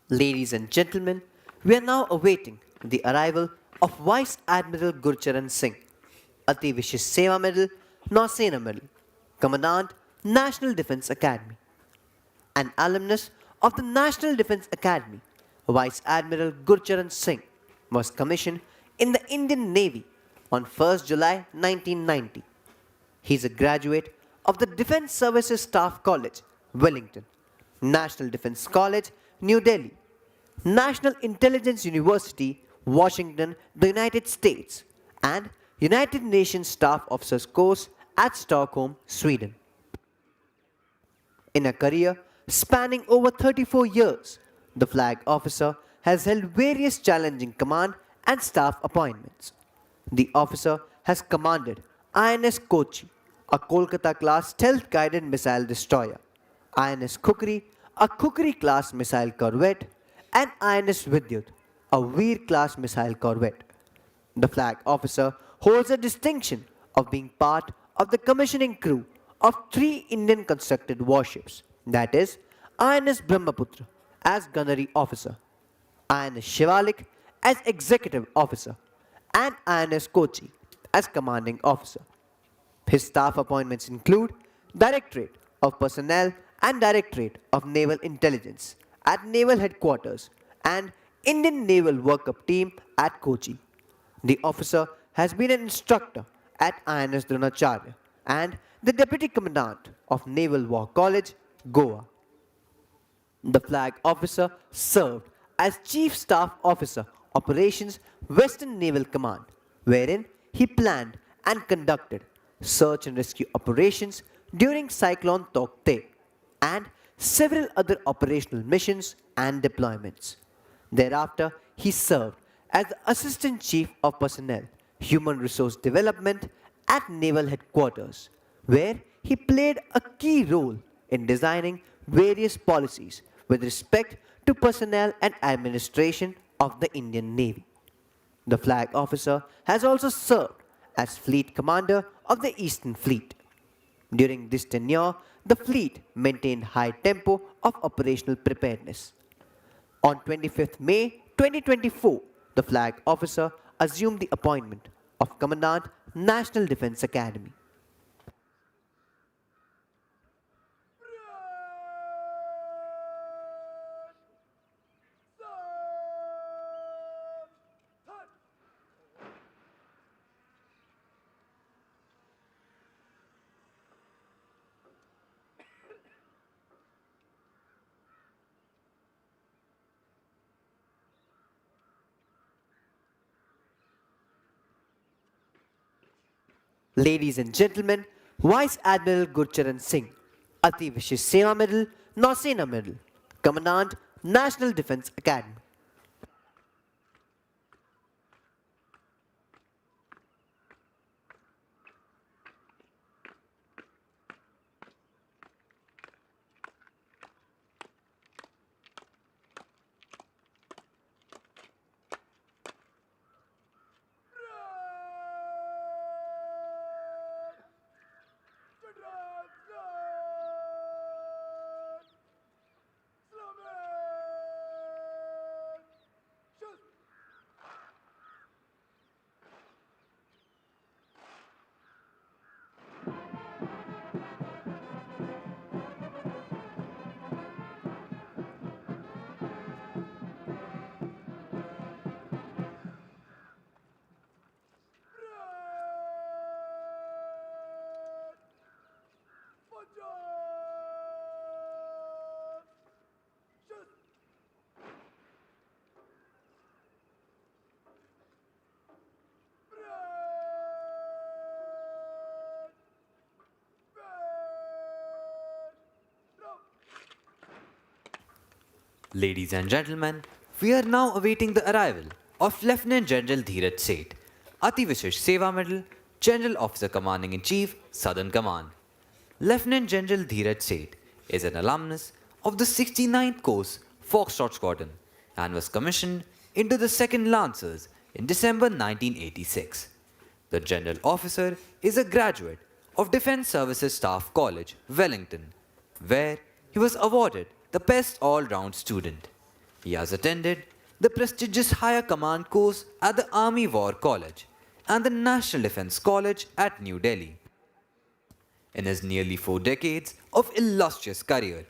Ladies and gentlemen, we are now awaiting the arrival of Vice Admiral Gurcharan Singh, Ati Vishish Seva Medal, Nausena Medal, Commandant, National Defence Academy. An alumnus of the National Defence Academy, Vice Admiral Gurcharan Singh was commissioned in the Indian Navy on 1st July 1990. He is a graduate of the Defence Services Staff College, Wellington, National Defence College, New Delhi, National Intelligence University, Washington, the United States, and United Nations Staff Officers Course at Stockholm, Sweden. In a career spanning over 34 years, the flag officer has held various challenging command and staff appointments. The officer has commanded INS Kochi, a Kolkata-class stealth-guided missile destroyer, INS Kukri, a Kukri-class missile corvette, and INS Vidyut, a Veer-class missile corvette. The flag officer holds the distinction of being part of the commissioning crew of 3 Indian-constructed warships, that is, INS Brahmaputra as gunnery officer, INS Shivalik as executive officer, and INS Kochi as commanding officer. His staff appointments include Directorate of Personnel and Directorate of Naval Intelligence at Naval Headquarters and Indian Naval Workup Team at Kochi. The officer has been an instructor at INS Dronacharya and the Deputy Commandant of Naval War College, Goa. The flag officer served as Chief Staff Officer, Operations, Western Naval Command, wherein he planned and conducted search and rescue operations during Cyclone Taukte and several other operational missions and deployments. Thereafter, he served as the Assistant Chief of Personnel, Human Resource Development at Naval Headquarters, where he played a key role in designing various policies with respect to personnel and administration of the Indian Navy. The flag officer has also served as Fleet Commander of the Eastern Fleet. During this tenure, the fleet maintained high tempo of operational preparedness. On 25th May 2024, the flag officer assumed the appointment of Commandant, National Defence Academy. Ladies and gentlemen, Vice Admiral Gurcharan Singh, Ati Vishish Seva Medal, Nausena Medal, Commandant, National Defence Academy. Ladies and gentlemen, we are now awaiting the arrival of Lieutenant General Dheeraj Seth, Ati Vishish Seva Medal, General Officer Commanding in Chief, Southern Command. Lieutenant General Dheeraj Seth is an alumnus of the 69th Course Foxtrot Squadron and was commissioned into the 2nd Lancers in December 1986. The General Officer is a graduate of Defence Services Staff College, Wellington, where he was awarded the Best All-Round Student. He has attended the prestigious Higher Command course at the Army War College and the National Defense College at New Delhi. In his nearly 4 decades of illustrious career,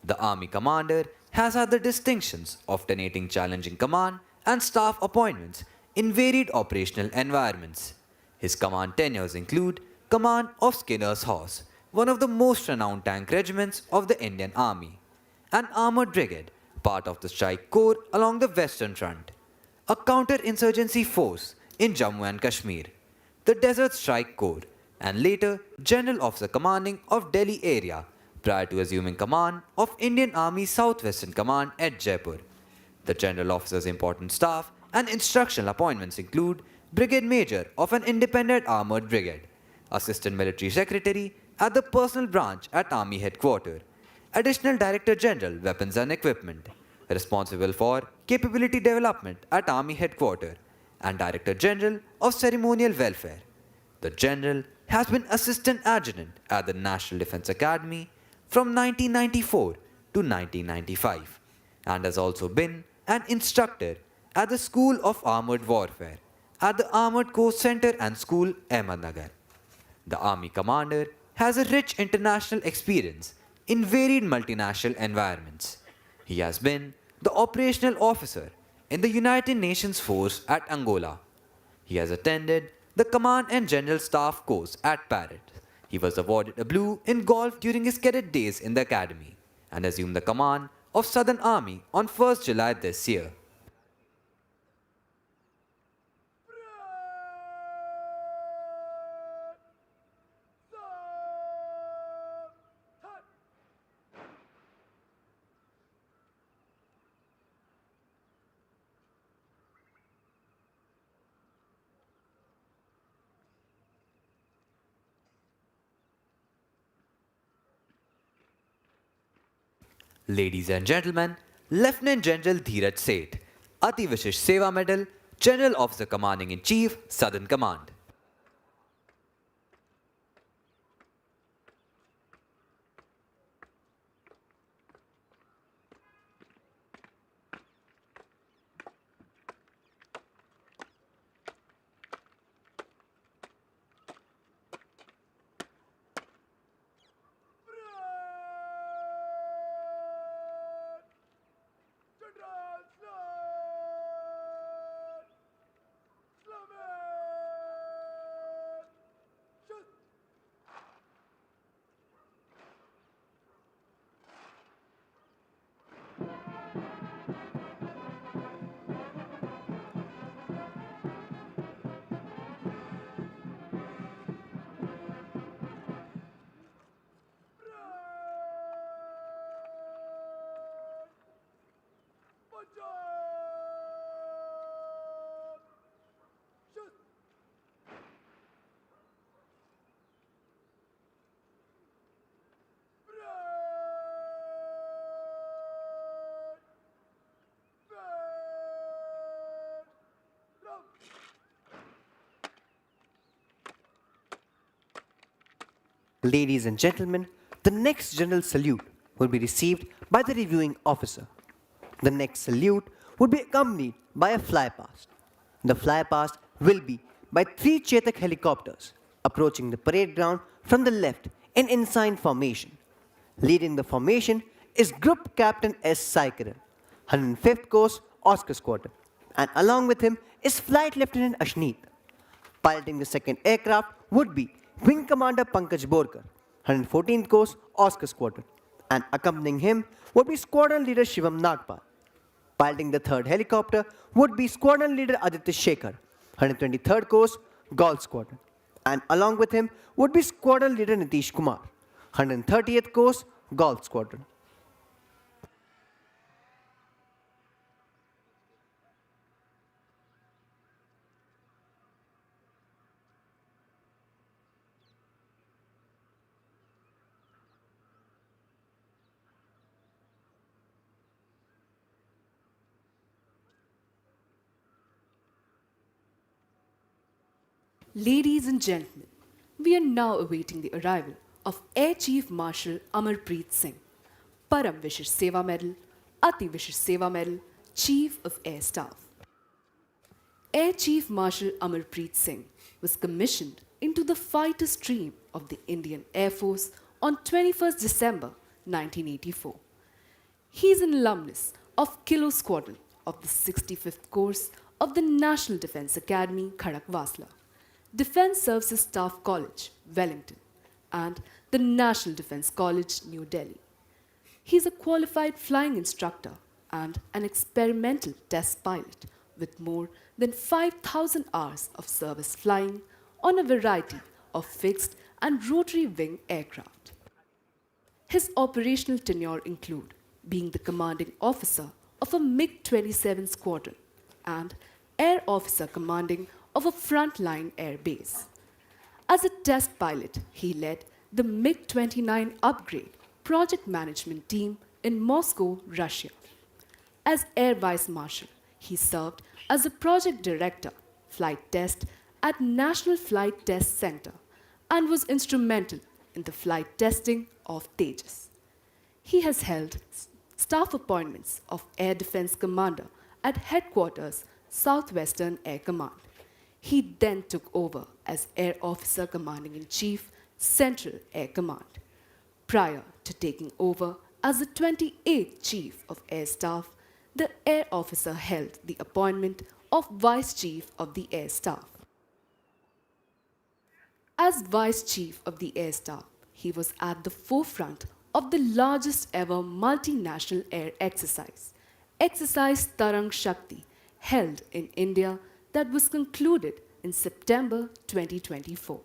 the Army Commander has had the distinctions of tenating challenging command and staff appointments in varied operational environments. His command tenures include Command of Skinner's Horse, one of the most renowned tank regiments of the Indian Army, an armoured brigade, part of the Strike Corps along the Western Front, a counter-insurgency force in Jammu and Kashmir, the Desert Strike Corps, and later General Officer commanding of Delhi area prior to assuming command of Indian Army Southwestern Command at Jaipur. The General Officer's important staff and instructional appointments include Brigade Major of an independent armoured brigade, Assistant Military Secretary at the Personnel Branch at Army Headquarters, Additional Director General Weapons and Equipment, responsible for capability development at Army Headquarters, and Director General of Ceremonial Welfare. The General has been Assistant Adjutant at the National Defense Academy from 1994 to 1995 and has also been an instructor at the School of Armoured Warfare at the Armoured Corps Center and School, Ahmednagar. The Army Commander has a rich international experience in varied multinational environments. He has been the operational officer in the United Nations Force at Angola. He has attended the Command and General Staff course at Parrot. He was awarded a blue in golf during his cadet days in the academy and assumed the command of Southern Army on 1st July this year. Ladies and gentlemen, Lieutenant General Dheeraj Seth, Ati Vishish Seva Medal, General Officer Commanding in Chief, Southern Command. Ladies and gentlemen, the next general salute will be received by the reviewing officer. The next salute would be accompanied by a flypast. The flypast will be by 3 Chetak helicopters approaching the parade ground from the left in ensign formation. Leading the formation is Group Captain S. Saikaran, 105th Coast Oscar Squadron, and along with him is Flight Lieutenant Ashneet. Piloting the second aircraft would be Wing Commander Pankaj Borkar, 114th Coast Oscar Squadron, and accompanying him would be Squadron Leader Shivam Nagpal. Piloting the third helicopter would be Squadron Leader Aditya Shekhar, 123rd Coast Golf Squadron, and along with him would be Squadron Leader Nitish Kumar, 130th Coast Golf Squadron. Ladies and gentlemen, we are now awaiting the arrival of Air Chief Marshal Amarpreet Singh, Param Vishish Seva Medal, Ati Vishish Seva Medal, Chief of Air Staff. Air Chief Marshal Amarpreet Singh was commissioned into the fighter stream of the Indian Air Force on 21st December 1984. He is an alumnus of Kilo Squadron of the 65th course of the National Defence Academy, Khadakwasla, Defence Services Staff College, Wellington, and the National Defence College, New Delhi. He is a qualified flying instructor and an experimental test pilot with more than 5,000 hours of service flying on a variety of fixed and rotary wing aircraft. His operational tenure include being the commanding officer of a MiG-27 squadron and air officer commanding of a frontline air base. As a test pilot, he led the MiG-29 upgrade project management team in Moscow, Russia. As Air Vice Marshal, he served as a project director, flight test at National Flight Test Center and was instrumental in the flight testing of Tejas. He has held staff appointments of Air Defense Commander at Headquarters, Southwestern Air Command. He then took over as Air Officer Commanding in Chief, Central Air Command. Prior to taking over as the 28th Chief of Air Staff, the Air Officer held the appointment of Vice Chief of the Air Staff. As Vice Chief of the Air Staff, he was at the forefront of the largest ever multinational air exercise, Exercise Tarang Shakti, held in India that was concluded in September 2024.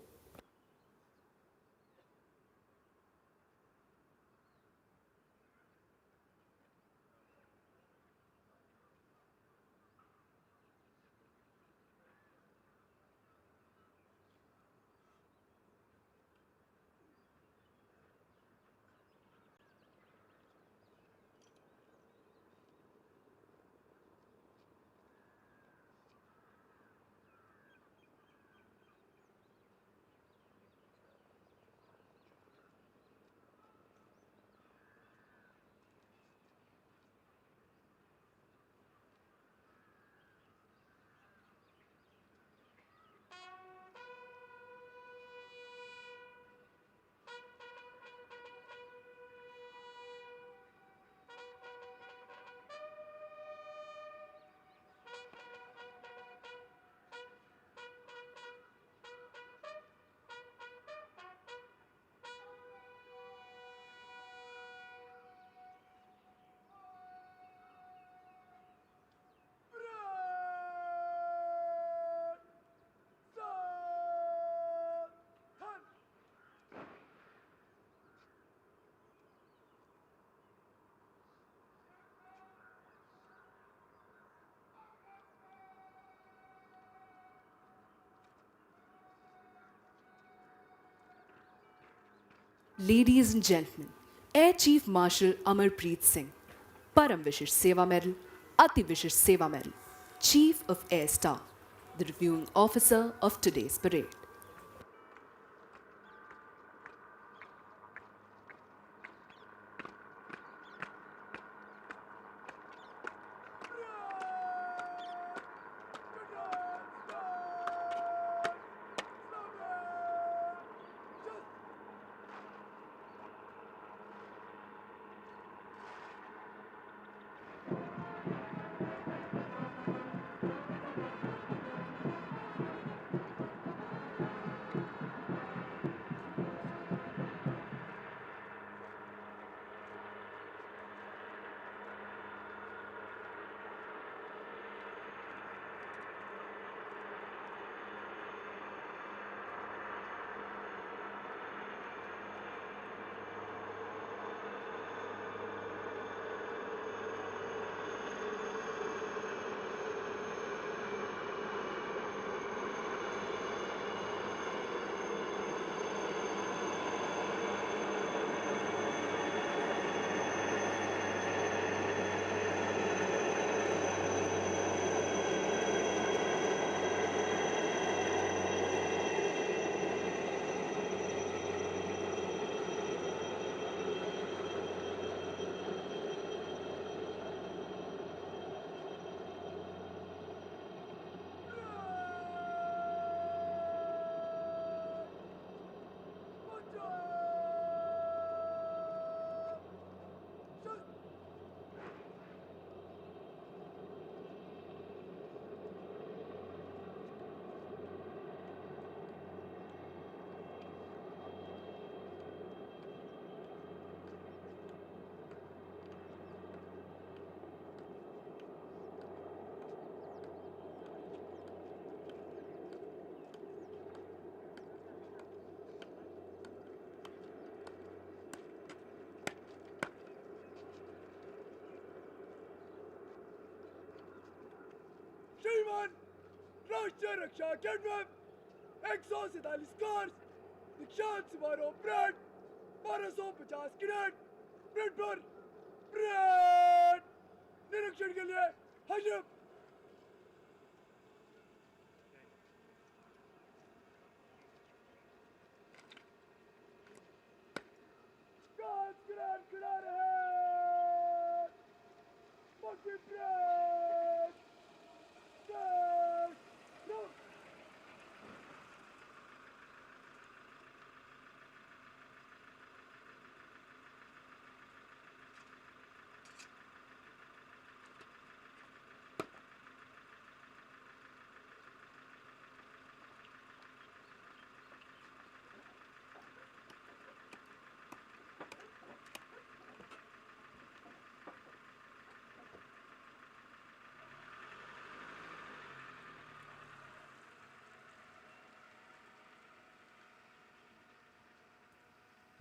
Ladies and gentlemen, Air Chief Marshal Amarpreet Singh, Param Vishish Seva Medal, Ati Vishish Seva Medal, Chief of Air Staff, the reviewing officer of today's parade. नौजवान राष्ट्रीय रक्षा academy 147 cars दीक्षांत समारोह parade 1250 cadet parade पर parade निरीक्षण के लिए हाजिर खड़ा रहे पक्की parade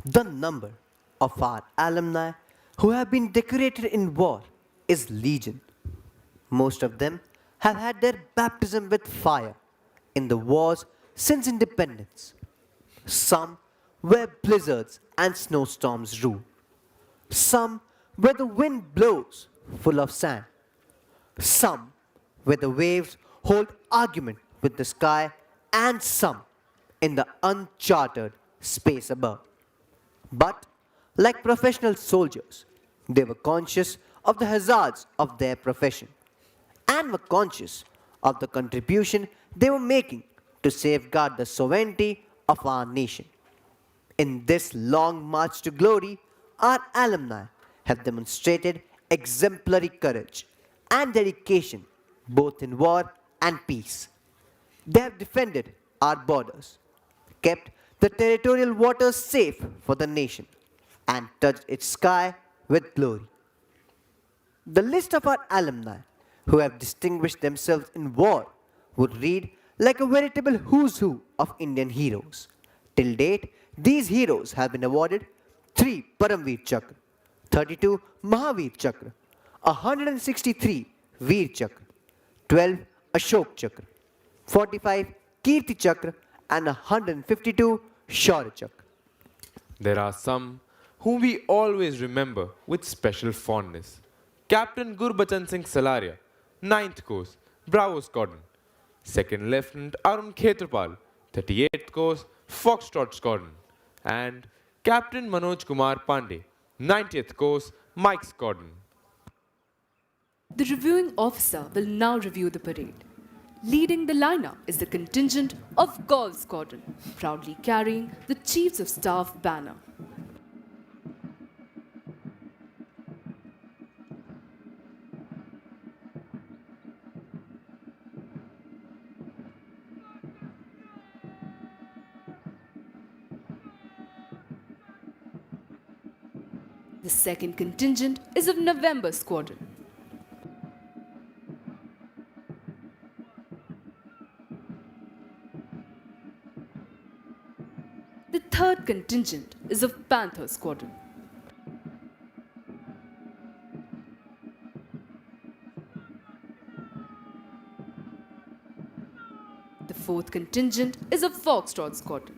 The number of our alumni who have been decorated in war is legion. Most of them have had their baptism with fire in the wars since independence. Some where blizzards and snowstorms rule. Some where the wind blows full of sand. Some where the waves hold argument with the sky, and some in the uncharted space above. But, like professional soldiers, they were conscious of the hazards of their profession and were conscious of the contribution they were making to safeguard the sovereignty of our nation. In this long march to glory, our alumni have demonstrated exemplary courage and dedication both in war and peace. They have defended our borders, kept the territorial waters safe for the nation, and touched its sky with glory. The list of our alumni who have distinguished themselves in war would read like a veritable who's who of Indian heroes. Till date, these heroes have been awarded 3 Paramveer Chakra, 32 Mahavir Chakra, 163 Veer Chakra, 12 Ashok Chakra, 45 Kirti Chakra, and 152 Shaurya Chakra. There are some whom we always remember with special fondness. Captain Gurbachan Singh Salaria, 9th Course, Bravo Squadron. 2nd Lieutenant Arun Khetrapal, 38th Course, Foxtrot Squadron. And Captain Manoj Kumar Pandey, 90th Course, Mike Squadron. The reviewing officer will now review the parade. Leading the lineup is the contingent of Golf Squadron, proudly carrying the Chiefs of Staff banner. The second contingent is of November Squadron. The third contingent is of Panther Squadron. The fourth contingent is of Foxtrot Squadron.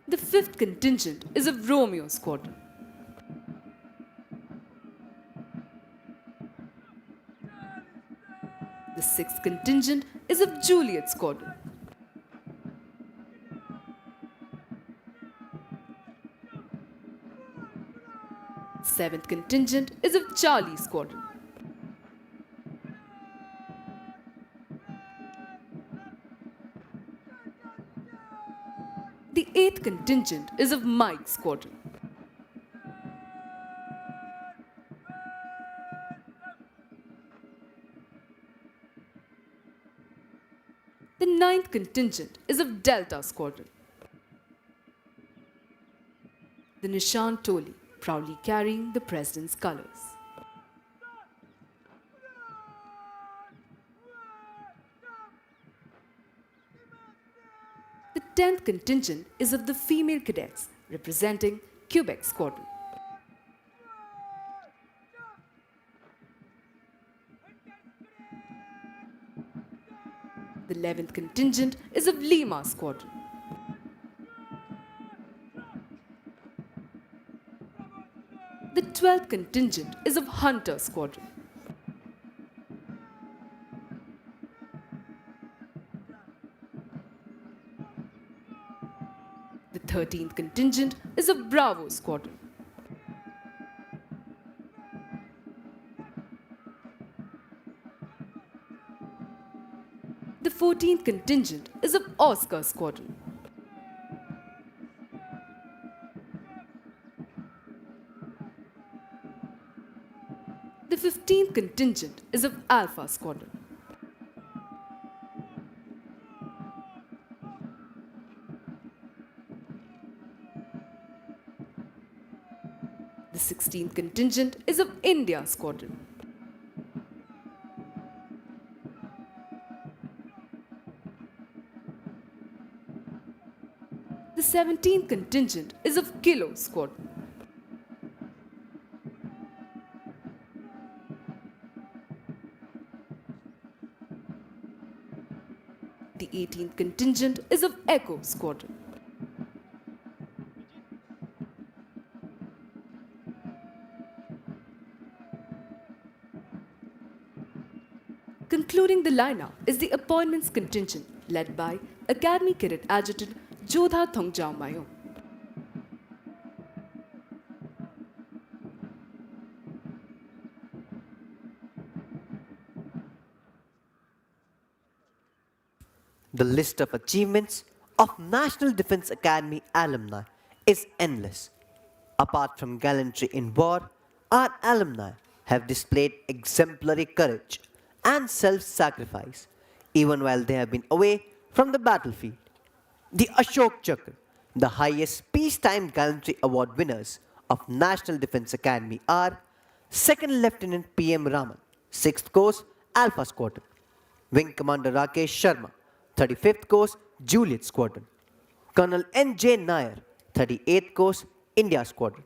The fifth contingent is of Romeo Squadron. The sixth contingent is of Juliet Squadron. Seventh contingent is of Charlie Squadron. The eighth contingent is of Mike Squadron. The ninth contingent is of Delta Squadron. The Nishan Toli, proudly carrying the President's colors. The 10th contingent is of the female cadets representing Quebec Squadron. The 11th contingent is of Lima Squadron. The 12th contingent is of Hunter Squadron. The 13th contingent is of Bravo Squadron. The 14th contingent is of Oscar Squadron. The 15th contingent is of Alpha Squadron. The 16th contingent is of India Squadron. The 17th contingent is of Kilo Squadron. The 18th contingent is of Echo Squadron. Concluding the lineup is the appointments contingent led by Academy Cadet Adjutant Jodha Thongjao Mayong. The list of achievements of National Defense Academy alumni is endless. Apart from gallantry in war, our alumni have displayed exemplary courage and self-sacrifice even while they have been away from the battlefield. The Ashok Chakra, the highest peacetime gallantry award winners of National Defense Academy are 2nd Lieutenant P.M. Raman, 6th Course Alpha Squadron, Wing Commander Rakesh Sharma, 35th Course Juliet Squadron, Colonel N.J. Nair, 38th Course India Squadron,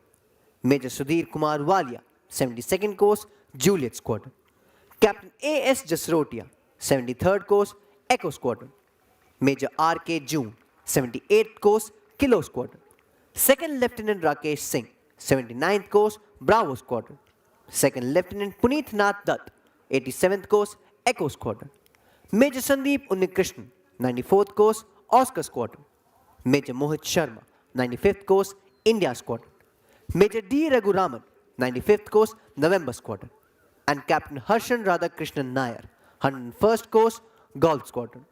Major Sudhir Kumar Walia, 72nd Course Juliet Squadron, Captain A.S. Jasrotia, 73rd Course Echo Squadron, Major R.K. June, 78th Course Kilo Squadron, 2nd Lieutenant Rakesh Singh, 79th Course Bravo Squadron, 2nd Lieutenant Puneet Nath Dutt, 87th Course Echo Squadron, Major Sandeep Unnikrishnan, 94th Course Oscar Squadron, Major Mohit Sharma, 95th Course India Squadron, Major D. Raghuraman, 95th Course November Squadron, and Captain Harshan Radhakrishnan Nair, 101st Course Golf Squadron.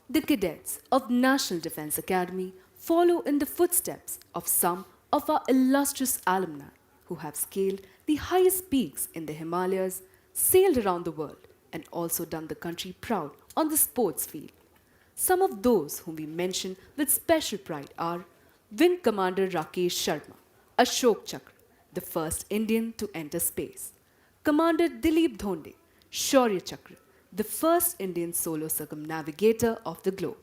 The cadets of National Defense Academy follow in the footsteps of some of our illustrious alumni who have scaled the highest peaks in the Himalayas, sailed around the world, and also done the country proud on the sports field. Some of those whom we mention with special pride are Wing Commander Rakesh Sharma, Ashok Chakra, the first Indian to enter space; Commander Dilip Dhonde, Shaurya Chakra, the first Indian solo circumnavigator of the globe.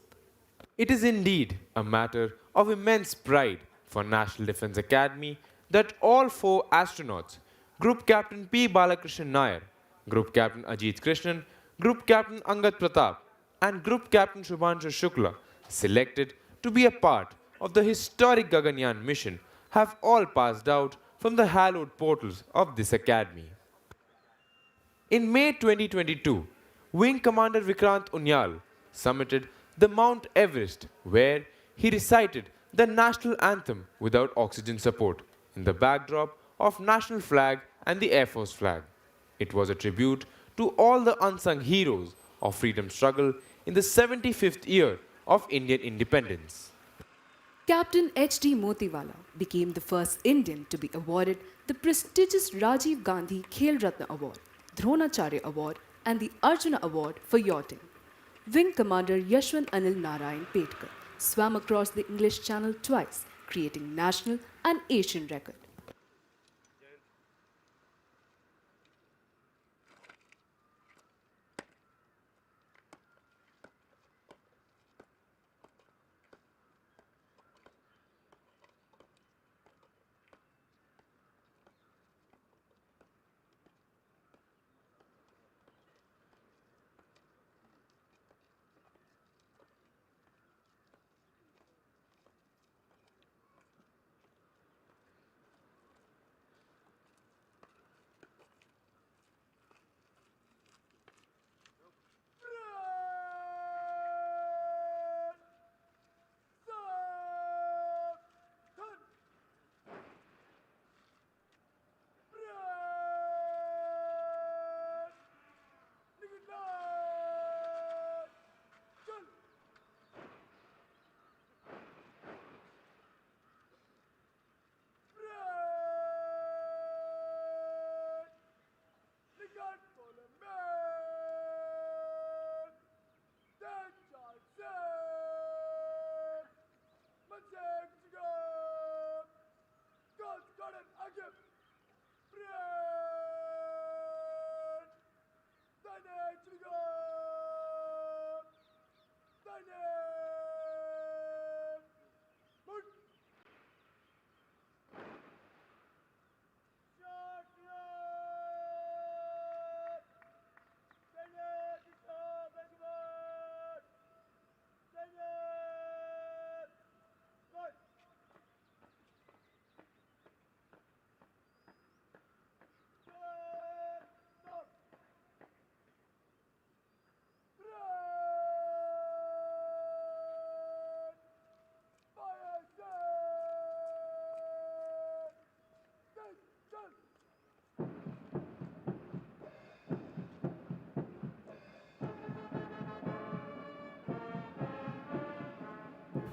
It is indeed a matter of immense pride for National Defense Academy that all 4 astronauts, Group Captain P. Balakrishnan Nair, Group Captain Ajit Krishnan, Group Captain Angad Pratap, and Group Captain Shubhanshu Shukla, selected to be a part of the historic Gaganyaan mission, have all passed out from the hallowed portals of this academy. In May 2022, Wing Commander Vikrant Unyal summited the Mount Everest, where he recited the national anthem without oxygen support in the backdrop of national flag and the Air Force flag. It was a tribute to all the unsung heroes of freedom struggle in the 75th year of Indian independence. Captain H.D. Motiwala became the first Indian to be awarded the prestigious Rajiv Gandhi Khel Ratna Award, Dronacharya Award, and the Arjuna Award for yachting. Wing Commander Yashwant Anil Narayan Petkar swam across the English Channel twice, creating national and Asian record.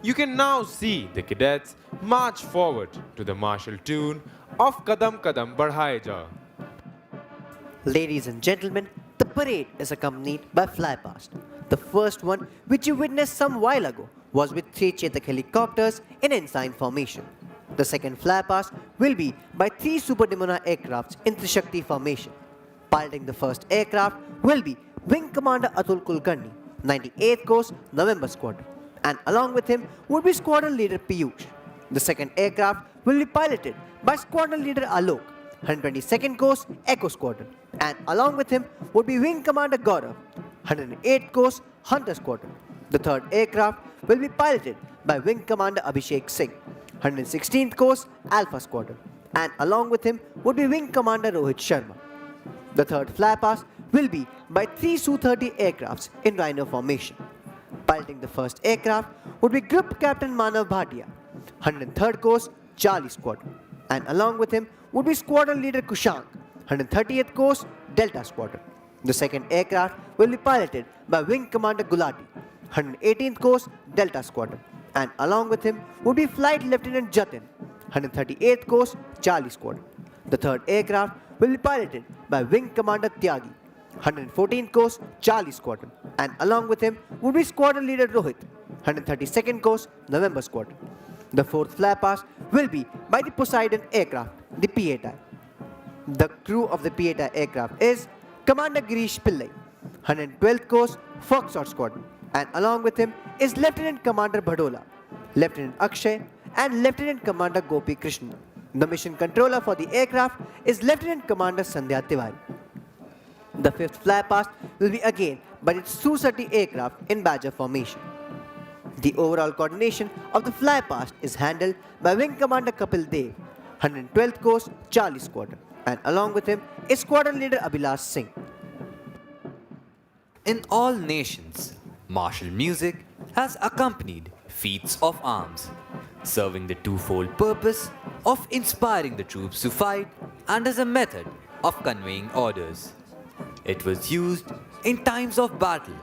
You can now see the cadets march forward to the martial tune of Kadam Kadam Badhaye Ja. Ladies and gentlemen, the parade is accompanied by flypast. The first one, which you witnessed some while ago, was with 3 Chetak helicopters in ensign formation. The second flypast will be by 3 Super Dimona aircrafts in Trishakti formation. Piloting the first aircraft will be Wing Commander Atul Kulkarni, 98th Coast November Squadron, and along with him would be Squadron Leader Piyush. The second aircraft will be piloted by Squadron Leader Alok, 122nd Coast Echo Squadron, and along with him would be Wing Commander Gaurav, 108th Coast Hunter Squadron. The third aircraft will be piloted by Wing Commander Abhishek Singh, 116th Coast Alpha Squadron, and along with him would be Wing Commander Rohit Sharma. The third flypast will be by 3 Su-30 aircrafts in Rhino formation. Piloting the first aircraft would be Group Captain Manav Bhatia, 103rd Coast Charlie Squadron, and along with him would be Squadron Leader Kushank, 130th Coast Delta Squadron. The second aircraft will be piloted by Wing Commander Gulati, 118th Coast Delta Squadron, and along with him would be Flight Lieutenant Jatin, 138th Coast Charlie Squadron. The third aircraft will be piloted by Wing Commander Tyagi, 114th Coast Charlie Squadron, and along with him would be Squadron Leader Rohit, 132nd Coast November Squadron. The fourth flypast will be by the Poseidon aircraft, the P-8I. The crew of the P-8I aircraft is Commander Girish Pillai, 112th Coast Foxtrot Squadron, and along with him is Lieutenant Commander Bhadola, Lieutenant Akshay, and Lieutenant Commander Gopi Krishna. The mission controller for the aircraft is Lieutenant Commander Sandhya Tiwari. The fifth flypast will be again by the Su-30 aircraft in Badger formation. The overall coordination of the flypast is handled by Wing Commander Kapil Dev, 112th Coast Charlie Squadron, and along with him is Squadron Leader Abhilash Singh. In all nations, martial music has accompanied feats of arms, serving the twofold purpose of inspiring the troops to fight and as a method of conveying orders. It was used in times of battle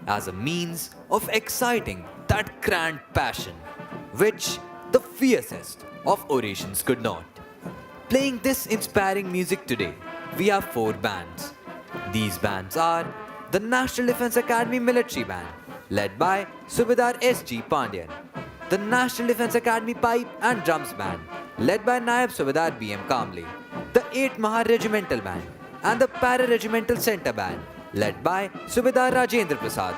as a means of exciting that grand passion which the fiercest of orations could not. Playing this inspiring music today, we have 4 bands. These bands are the National Defence Academy Military Band, led by Subedar S.G. Pandyan, the National Defence Academy Pipe and Drums Band, led by Naib Subedar B.M. Kamble, the 8th Mahar Regimental Band, and the Para-Regimental Center Band, led by Subedar Rajendra Prasad.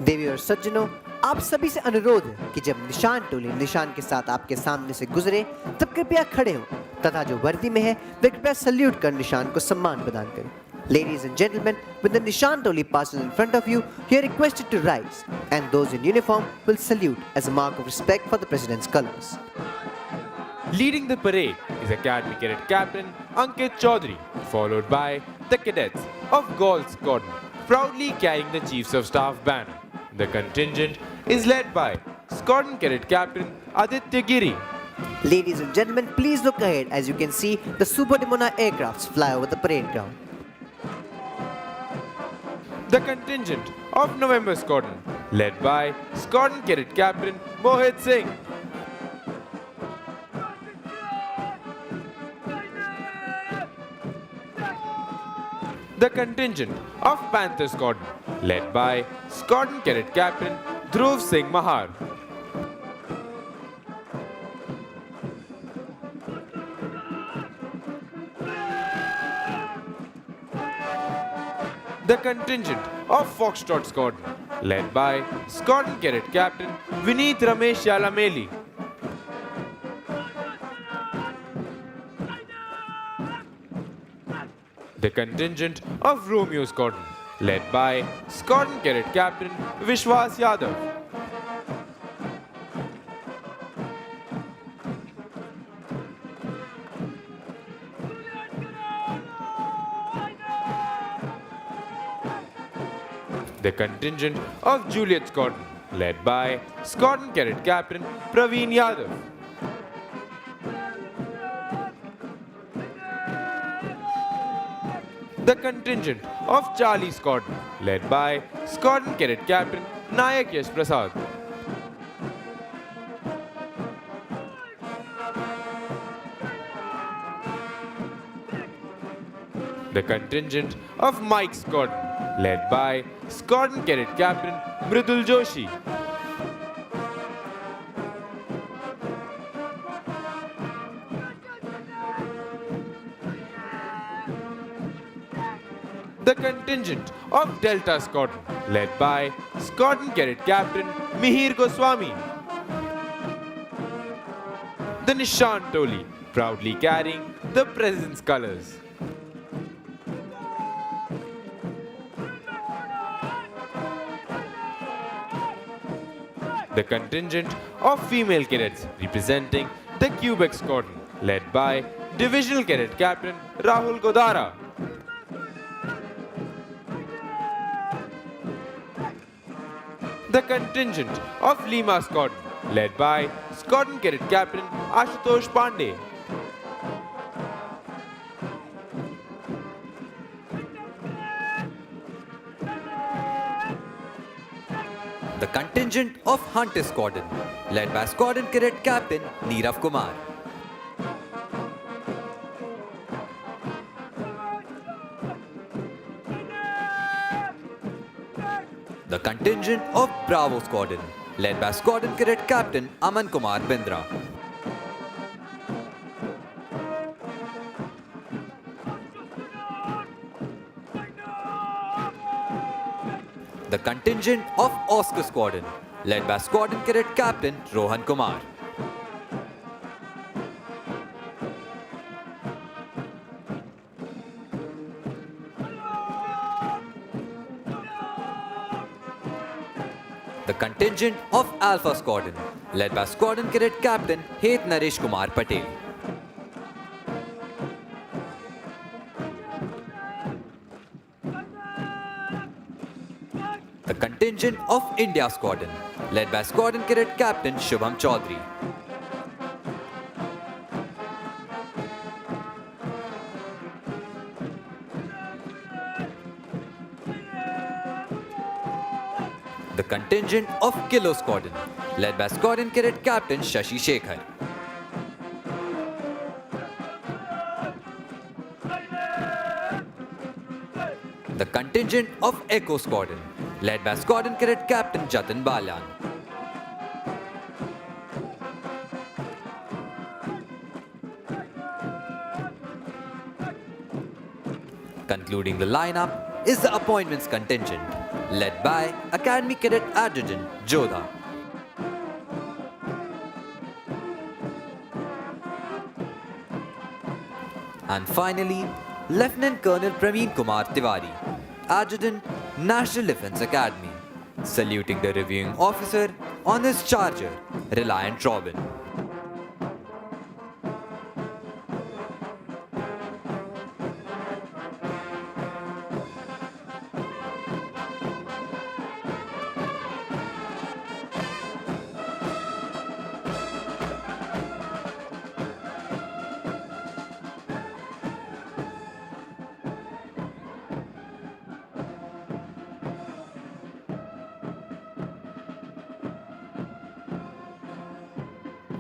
देवी और सज्जनों, आप सभी से अनुरोध है कि जब निशान टोली निशान के साथ आपके सामने से गुजरे तब कृपया खड़े हों तथा जो वर्दी में है वे कृपया सल्यूट कर निशान को सम्मान प्रदान करें. Ladies and gentlemen, when the Nishan Toli passes in front of you, you are requested to rise, and those in uniform will salute as a mark of respect for the President's colors. Leading the parade is Academy Cadet Captain Ankit Chaudhary, followed by the cadets of Gaul Squadron, proudly carrying the Chiefs of Staff banner. The contingent is led by Squadron Cadet Captain Aditya Giri. Ladies and gentlemen, please look ahead as you can see the Super Dimona aircrafts fly over the parade ground. The contingent of November Squadron, led by Squadron Cadet Captain Mohit Singh. The contingent of Panther Squadron, led by Squadron Cadet Captain Dhruv Singh Mahar. The contingent of Foxtrot Squadron, led by Squadron Cadet Captain Vineet Ramesh Yalameli. The contingent of Romeo Squadron, led by Squadron Cadet Captain Vishwas Yadav. The contingent of Juliet Squadron, led by Squadron Cadet Captain Praveen Yadav. The contingent of Charlie Squadron, led by Squadron Cadet Captain Nayak Yash Prasad. the contingent of Mike Squadron, led by Squadron Cadet Captain Mridul Joshi. The contingent of Delta Squadron, led by Squadron Cadet Captain Mihir Goswami. The Nishan Toli, proudly carrying the President's colors. The contingent of female cadets representing the Quebec Squadron, led by Divisional Cadet Captain Rahul Godara. The contingent of Lima Squadron, led by Squadron Cadet Captain Ashutosh Pandey. The contingent of Hunter Squadron, led by Squadron Cadet Captain Neerav Kumar. The contingent of Bravo Squadron, led by Squadron Cadet Captain Aman Kumar Bindra. The contingent of Oscar Squadron, led by Squadron Cadet Captain Rohan Kumar. The contingent of Alpha Squadron, led by Squadron Cadet Captain Het Naresh Kumar Patel. The contingent of India Squadron, led by Squadron Cadet Captain Shubham Chaudhary. The contingent of Kilo Squadron, led by Squadron Cadet Captain Shashi Shekhar. The contingent of Echo Squadron, led by Squadron Cadet Captain Jatin Balyan. Concluding the lineup is the Appointments Contingent, led by Academy Cadet Adjutant Jodha. And finally, Lieutenant Colonel Praveen Kumar Tiwari, Adjutant, National Defence Academy, saluting the reviewing officer on his charger, Reliant Robin.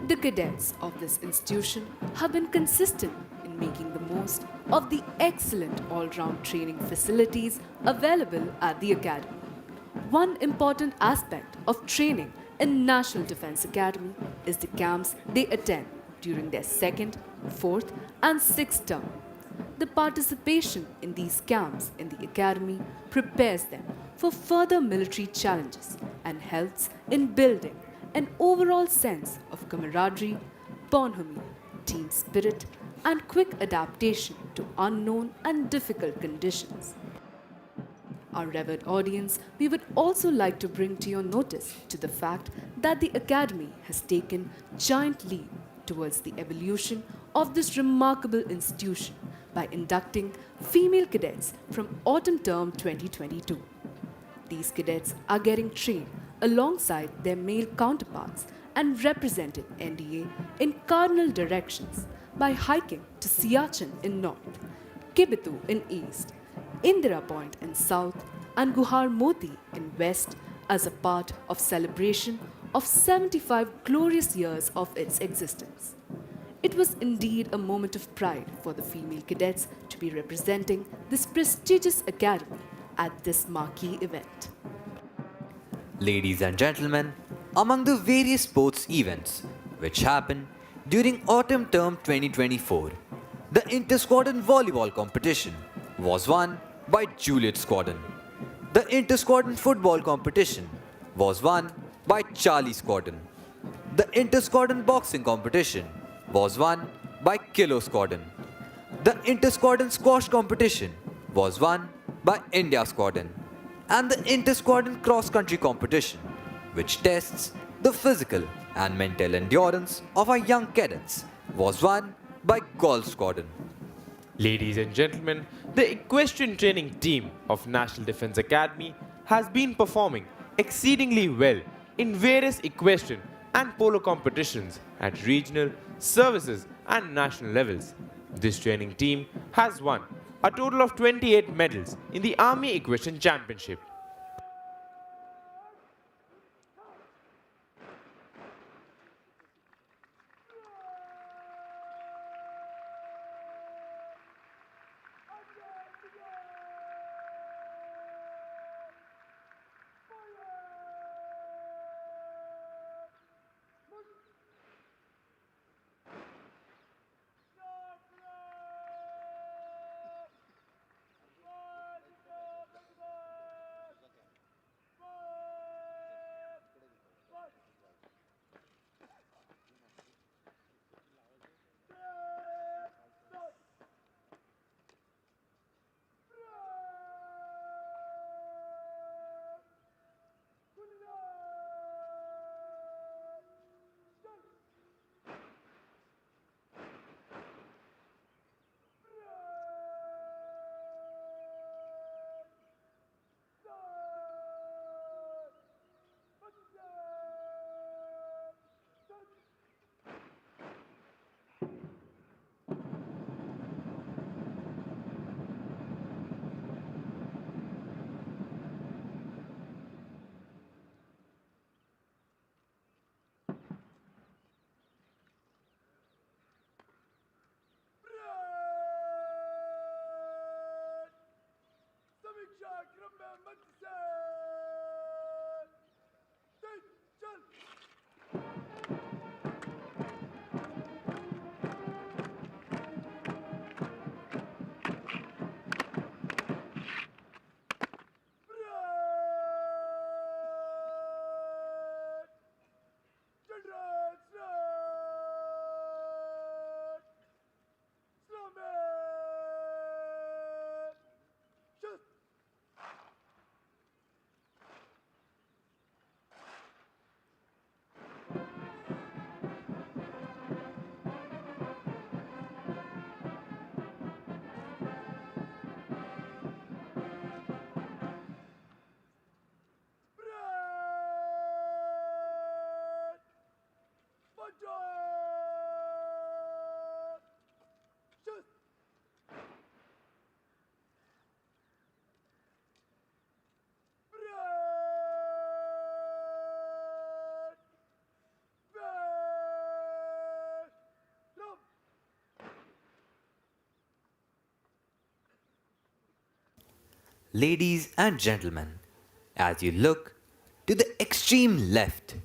The cadets of this institution have been consistent in making the most of the excellent all-round training facilities available at the academy. One important aspect of training in National Defence Academy is the camps they attend during their second, fourth and sixth term. The participation in these camps in the academy prepares them for further military challenges and helps in building an overall sense of camaraderie, bonhomie, team spirit, and quick adaptation to unknown and difficult conditions. Our revered audience, we would also like to bring to your notice to the fact that the Academy has taken giant leap towards the evolution of this remarkable institution by inducting female cadets from autumn term 2022. These cadets are getting trained alongside their male counterparts and represented NDA in cardinal directions by hiking to Siachen in north, Kibitu in east, Indira Point in south, and Guhar Moti in west as a part of celebration of 75 glorious years of its existence. It was indeed a moment of pride for the female cadets to be representing this prestigious academy at this marquee event. Ladies and gentlemen, among the various sports events which happened during autumn term 2024, the inter-squadron volleyball competition was won by Juliet Squadron. The inter-squadron football competition was won by Charlie Squadron. The inter-squadron boxing competition was won by Kilo Squadron. The inter-squadron squash competition was won by India Squadron. And the inter-squadron cross-country competition, which tests the physical and mental endurance of our young cadets, was won by Golf Squadron. Ladies and gentlemen, the equestrian training team of National Defence Academy has been performing exceedingly well in various equestrian and polo competitions at regional, services and national levels. This training team has won a total of 28 medals in the Army Equestrian Championship. समीक्षा क्रम में मंच से तेज चल Ladies and gentlemen, as you look to the extreme left,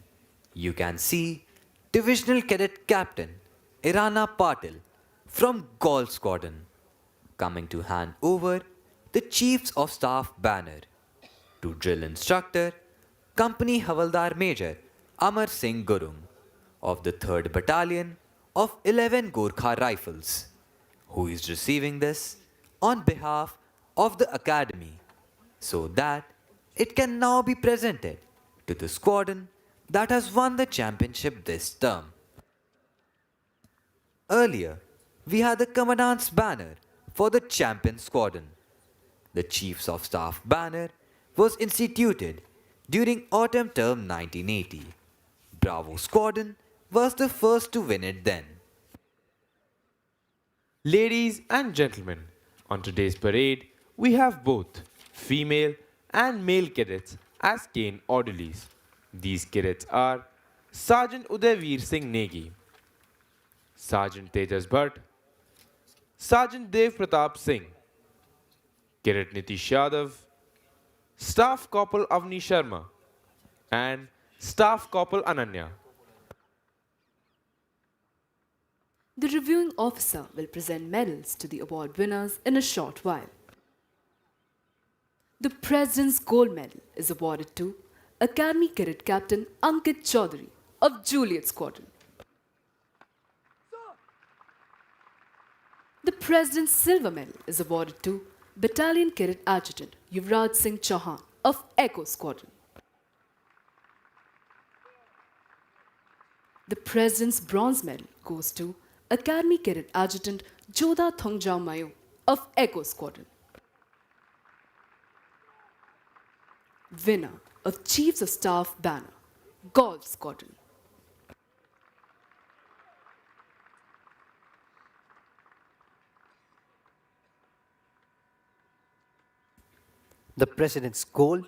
you can see Divisional Cadet Captain Irana Patil from Golf Squadron coming to hand over the Chiefs of Staff banner to drill instructor Company Havaldar Major Amar Singh Gurung of the 3rd Battalion of 11 Gorkha Rifles, who is receiving this on behalf of the Academy so that it can now be presented to the squadron that has won the championship this term. Earlier, we had the Commandant's banner for the champion squadron. The Chiefs of Staff banner was instituted during autumn term 1980. Bravo Squadron was the first to win it then. Ladies and gentlemen, on today's parade, we have both female and male cadets as cane orderlies. These cadets are Sergeant Udayveer Singh Negi, Sergeant Tejas Bhatt, Sergeant Dev Pratap Singh, Cadet Nitish Yadav, Staff Corporal Avni Sharma, and Staff Corporal Ananya. The reviewing officer will present medals to the award winners in a short while. The President's Gold Medal is awarded to Academy Cadet Captain Ankit Chaudhary of Juliet Squadron. The President's Silver Medal is awarded to Battalion Cadet Adjutant Yuvraj Singh Chauhan of Echo Squadron. The President's Bronze Medal goes to Academy Cadet Adjutant Jodha Thongjao Mayo of Echo Squadron. Winner of Chiefs of Staff Banner, Golf Squadron. The President's gold,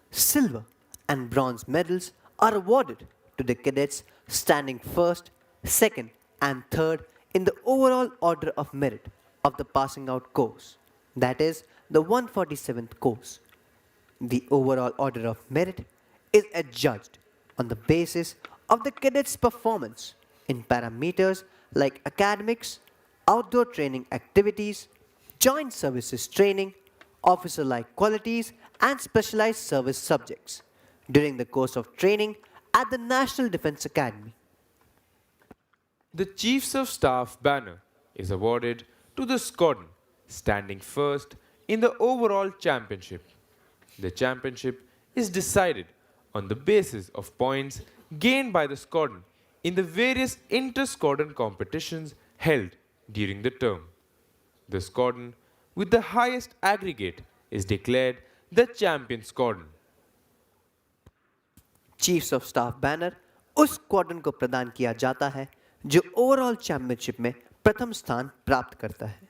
silver, and bronze medals are awarded to the cadets standing first, second, and third in the overall order of merit of the passing out course, that is, the 147th course. The overall order of merit is adjudged on the basis of the cadet's performance in parameters like academics, outdoor training activities, joint services training, officer-like qualities, and specialized service subjects during the course of training at the National Defense Academy. The Chiefs of Staff banner is awarded to the squadron standing first in the overall championship. The championship is decided on the basis of points gained by the squadron in the various inter-squadron competitions held during the term. The squadron with the highest aggregate is declared the champion squadron. Chiefs of staff banner उस squadron को प्रदान किया जाता है जो overall championship में प्रथम स्थान प्राप्त करता है.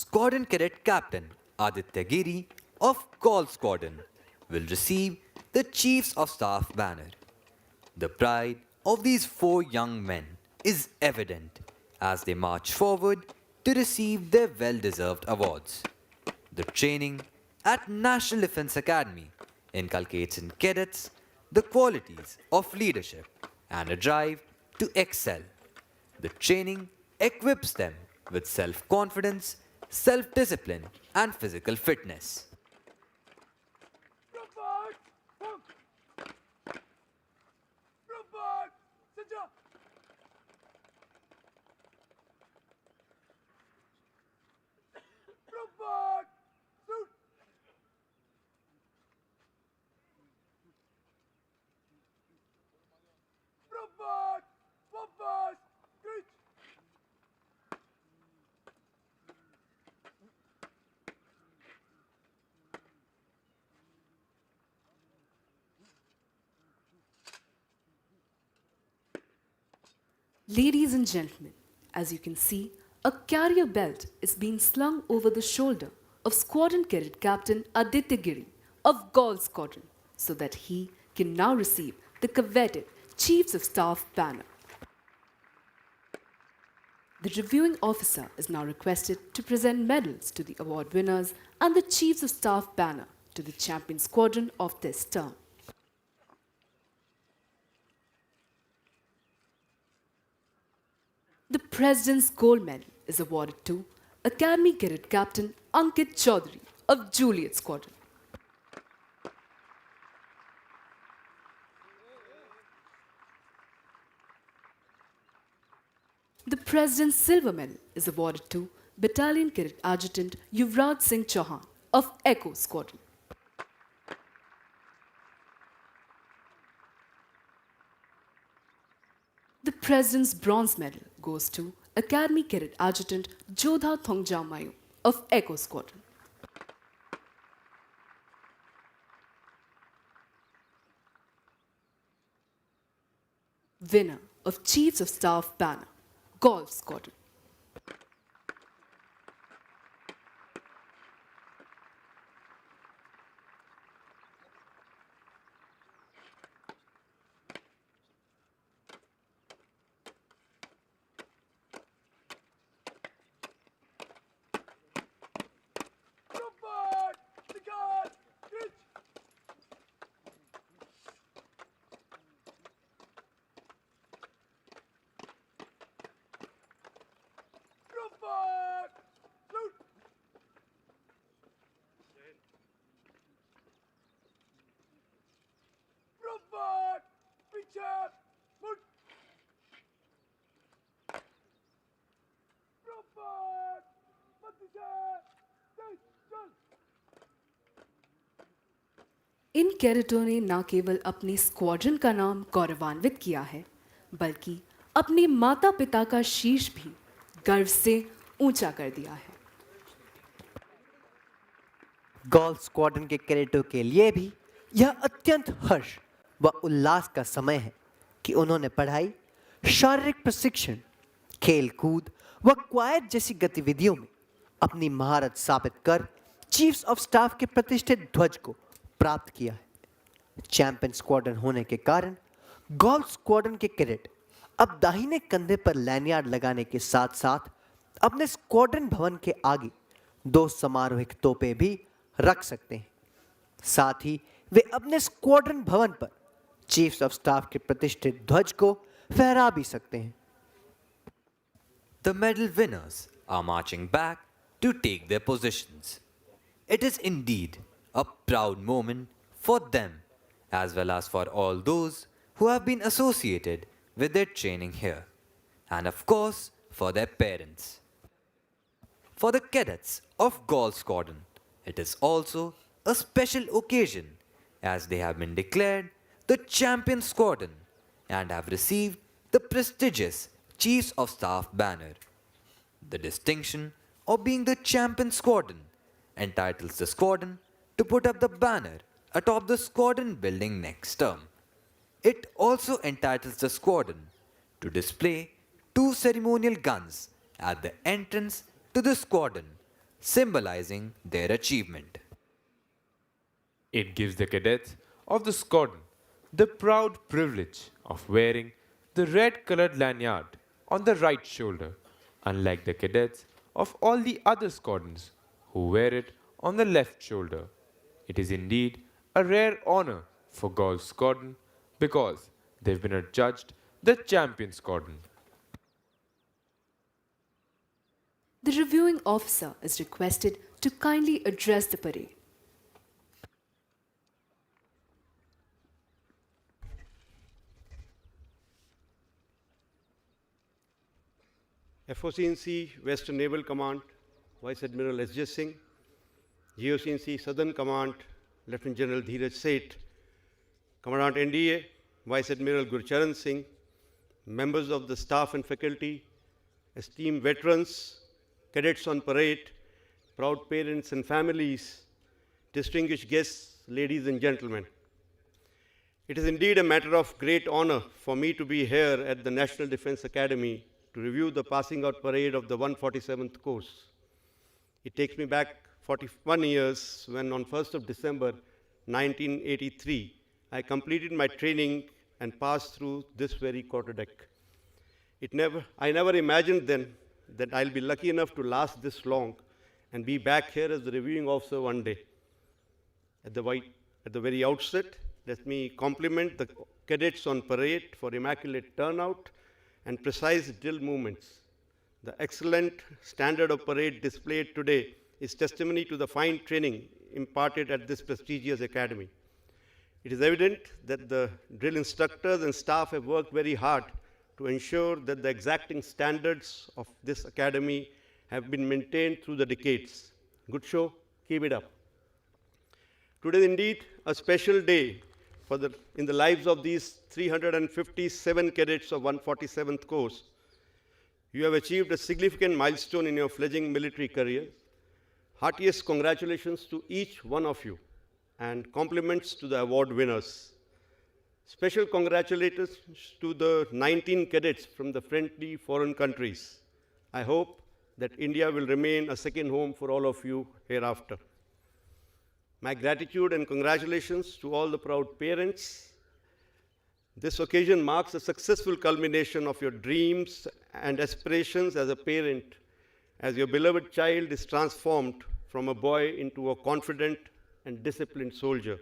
Squadron Cadet Captain Aditya Giri of Call Squadron will receive the Chiefs of Staff banner. The pride of these four young men is evident as they march forward to receive their well-deserved awards. The training at National Defense Academy inculcates in cadets the qualities of leadership and a drive to excel. The training equips them with self-confidence, self-discipline, and physical fitness. Robot! Robot! Saja! Robot! Suit! Robot! Robot! Great! Ladies and gentlemen, as you can see, a carrier belt is being slung over the shoulder of Squadron Cadet Captain Aditya Giri of Gaul Squadron so that he can now receive the coveted Chiefs of Staff banner. The reviewing officer is now requested to present medals to the award winners and the Chiefs of Staff banner to the champion squadron of this term. The President's Gold Medal is awarded to Academy Cadet Captain Ankit Chaudhary of Juliet Squadron. The President's Silver Medal is awarded to Battalion Cadet Adjutant Yuvraj Singh Chauhan of Echo Squadron. The President's Bronze Medal goes to Academy Cadet Adjutant Jodha Thongjao Mayo of Echo Squadron. Winner of Chiefs of Staff banner, Golf Squadron. Provide! The guard! Grit! Provide! Salute! Provide! Feature! Put! Provide! Matija! Station! इन कैडेटों ने न केवल अपनी squadron का नाम गौरवान्वित किया है, बल्कि अपने माता पिता का शीश भी गर्व से ऊंचा कर दिया है। गोल्फ स्क्वाड्रन के कैडेटों के लिए भी यह अत्यंत हर्ष व उल्लास का समय है कि उन्होंने पढ़ाई, शारीरिक प्रशिक्षण, खेल कूद व क्वायत जैसी गतिविधियों में अपनी महारत साबित कर चीफ्स ऑफ स्टाफ के प्रतिष्ठित ध्वज को प्राप्त किया है। चैंपियन स्क्वाड्रन होने के कारण गोल्फ स्क्वाड्रन के कैडेट अब दाहिने कंधे पर लैनियार्ड लगाने के साथ साथ अपने स्क्वाड्रन भवन के आगे 2 समारोहिक तोपें भी रख सकते हैं। साथ ही वे अपने स्क्वाड्रन भवन पर चीफ्स ऑफ स्टाफ के प्रतिष्ठित ध्वज को फहरा भी सकते हैं। The medal winners are marching back to take their positions. It is indeed a proud moment for them as well as for all those who have been associated with their training here, and of course for their parents. For the cadets of Golf Squadron, it is also a special occasion as they have been declared the champion squadron and have received the prestigious Chiefs of Staff banner. The distinction of being the champion squadron entitles the squadron to put up the banner atop the squadron building next term. It also entitles the squadron to display 2 ceremonial guns at the entrance to the squadron, symbolizing their achievement. It gives the cadets of the squadron the proud privilege of wearing the red colored lanyard on the right shoulder, unlike the cadets of all the other squadrons who wear it on the left shoulder. It is indeed a rare honor for Golf Squadron because they've been adjudged the champion squadron. The reviewing officer is requested to kindly address the parade. FOCNC Western Naval Command, Vice Admiral S. J. Singh, GOCNC Southern Command, Lieutenant General Dheeraj Seth, Commandant NDA, Vice Admiral Gurcharan Singh, members of the staff and faculty, esteemed veterans, cadets on parade, proud parents and families, distinguished guests, ladies and gentlemen. It is indeed a matter of great honor for me to be here at the National Defense Academy to review the passing out parade of the 147th course. It takes me back 41 years when on 1st of December 1983, I completed my training and passed through this very quarterdeck. I never imagined then that I'll be lucky enough to last this long and be back here as the reviewing officer one day. At the very outset, let me compliment the cadets on parade for immaculate turnout and precise drill movements. The excellent standard of parade displayed today is testimony to the fine training imparted at this prestigious academy. It is evident that the drill instructors and staff have worked very hard to ensure that the exacting standards of this academy have been maintained through the decades. Good show, keep it up. Today is indeed a special day in the lives of these 357 cadets of 147th course. You have achieved a significant milestone in your fledgling military career. Heartiest congratulations to each one of you and compliments to the award winners. Special congratulations to the 19 cadets from the friendly foreign countries. I hope that India will remain a second home for all of you hereafter. My gratitude and congratulations to all the proud parents. This occasion marks a successful culmination of your dreams and aspirations as a parent, as your beloved child is transformed from a boy into a confident and disciplined soldier.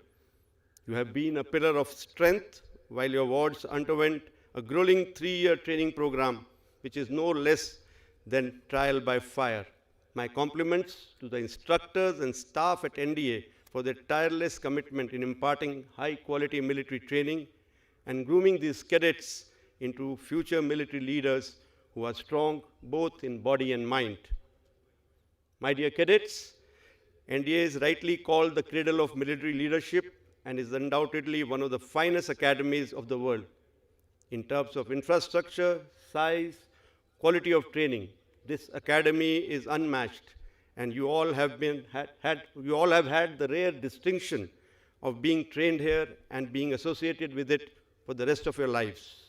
You have been a pillar of strength while your wards underwent a grueling 3-year training program, which is no less than trial by fire. My compliments to the instructors and staff at NDA for their tireless commitment in imparting high-quality military training and grooming these cadets into future military leaders who are strong both in body and mind. My dear cadets, NDA is rightly called the cradle of military leadership and is undoubtedly one of the finest academies of the world. In terms of infrastructure, size, quality of training, this academy is unmatched, and you all have had the rare distinction of being trained here and being associated with it for the rest of your lives.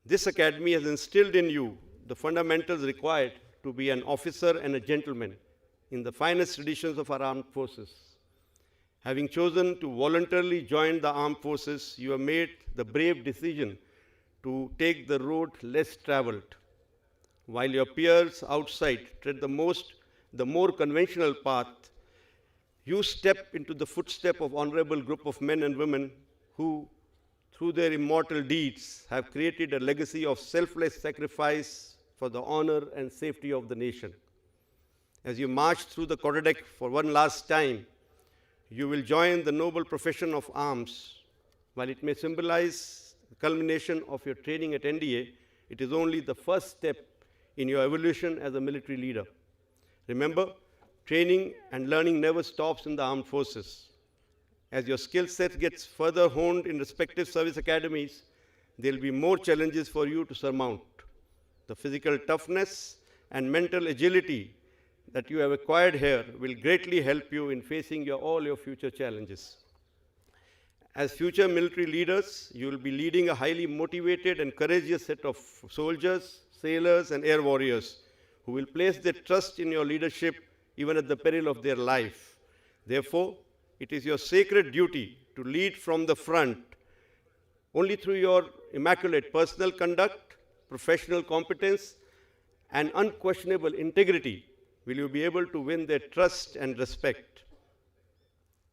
This academy has instilled in you the fundamentals required to be an officer and a gentleman in the finest traditions of our armed forces. Having chosen to voluntarily join the armed forces, you have made the brave decision to take the road less traveled. While your peers outside tread the more conventional path, you step into the footstep of honorable group of men and women who, through their immortal deeds, have created a legacy of selfless sacrifice for the honor and safety of the nation. As you march through the quarterdeck for one last time, you will join the noble profession of arms. While it may symbolize the culmination of your training at NDA, it is only the first step in your evolution as a military leader. Remember, training and learning never stops in the armed forces. As your skill set gets further honed in respective service academies, there will be more challenges for you to surmount. The physical toughness and mental agility that you have acquired here will greatly help you in facing all your future challenges. As future military leaders, you will be leading a highly motivated and courageous set of soldiers, sailors, and air warriors who will place their trust in your leadership even at the peril of their life. Therefore, it is your sacred duty to lead from the front. Only through your immaculate personal conduct, professional competence, and unquestionable integrity will you be able to win their trust and respect.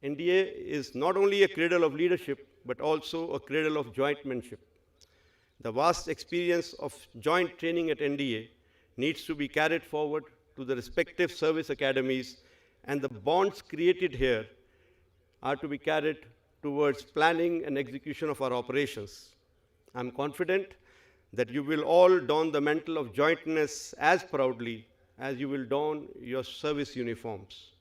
NDA is not only a cradle of leadership, but also a cradle of jointmanship. The vast experience of joint training at NDA needs to be carried forward to the respective service academies, and the bonds created here are to be carried towards planning and execution of our operations. I'm confident that you will all don the mantle of jointness as proudly as you will don your service uniforms.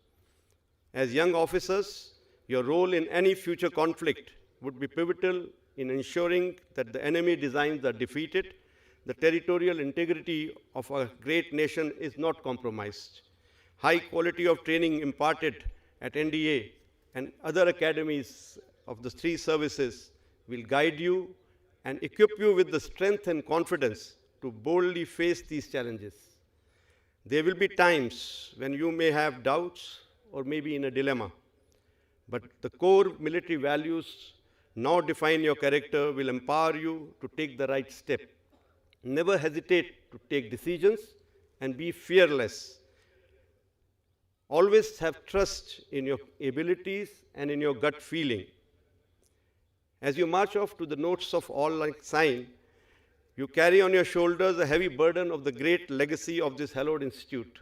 As young officers, your role in any future conflict would be pivotal in ensuring that the enemy designs are defeated, the territorial integrity of our great nation is not compromised. High quality of training imparted at NDA and other academies of the three services will guide you and equip you with the strength and confidence to boldly face these challenges. There will be times when you may have doubts or maybe in a dilemma, but the core military values now define your character will empower you to take the right step. Never hesitate to take decisions and be fearless. Always have trust in your abilities and in your gut feeling. As you march off to the notes of all-like sign, you carry on your shoulders a heavy burden of the great legacy of this hallowed institute.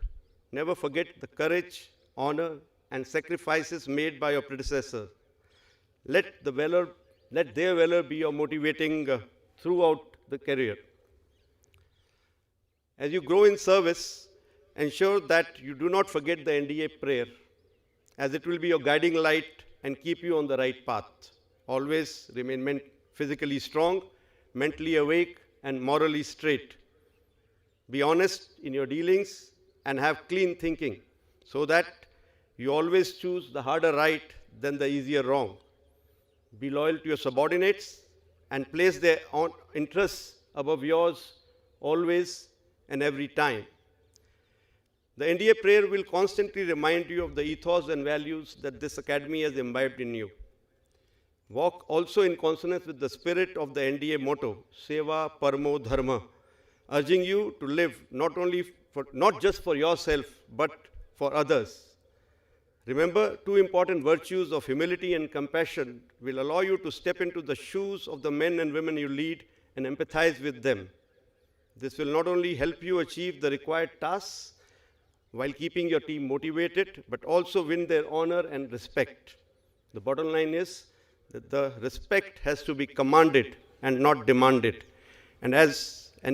Never forget the courage, honor, and sacrifices made by your predecessors. Let their valor be your motivating throughout the career. As you grow in service, ensure that you do not forget the NDA prayer, as it will be your guiding light and keep you on the right path. Always remain physically strong, mentally awake, and morally straight. Be honest in your dealings and have clean thinking so that you always choose the harder right than the easier wrong. be loyal to your subordinates, and place their own interests above yours always and every time. The NDA prayer will constantly remind you of the ethos and values that this academy has imbibed in you. Walk also in consonance with the spirit of the NDA motto, Seva Parmo Dharma, urging you to live not just for yourself, but for others. Remember, two important virtues of humility and compassion will allow you to step into the shoes of the men and women you lead and empathize with them. This will not only help you achieve the required tasks while keeping your team motivated, but also win their honor and respect. The bottom line is that the respect has to be commanded and not demanded. And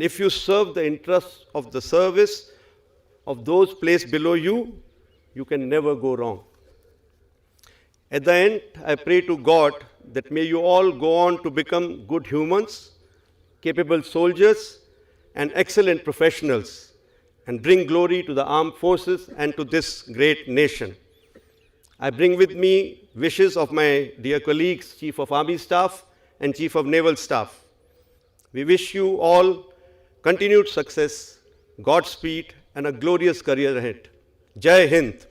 if you serve the interests of the service of those placed below you, you can never go wrong. At the end, I pray to God that may you all go on to become good humans, capable soldiers, and excellent professionals, and bring glory to the armed forces and to this great nation. I bring with me wishes of my dear colleagues, Chief of Army Staff and Chief of Naval Staff. We wish you all continued success, Godspeed, and a glorious career ahead. Jai Hind.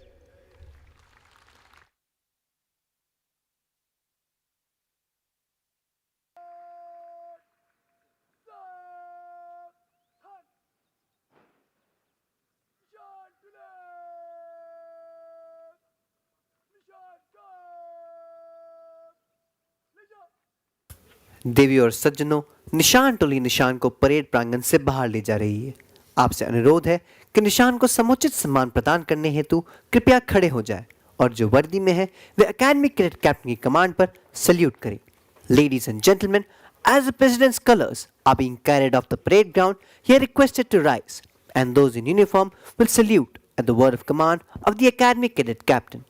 देवी और सज्जनों, निशान टोली निशान को parade प्रांगण से बाहर ले जा रही है। आपसे अनुरोध है कि निशान को समुचित सम्मान प्रदान करने हेतु कृपया खड़े हो जाएं और जो वर्दी में है वे एकेडमी कैडेट कैप्टन की कमांड पर सल्यूट करें। Ladies and gentlemen, as the President's colors are being carried off the parade ground, he is requested to rise, and those in uniform will salute at the word of command of the Academy Cadet Captain.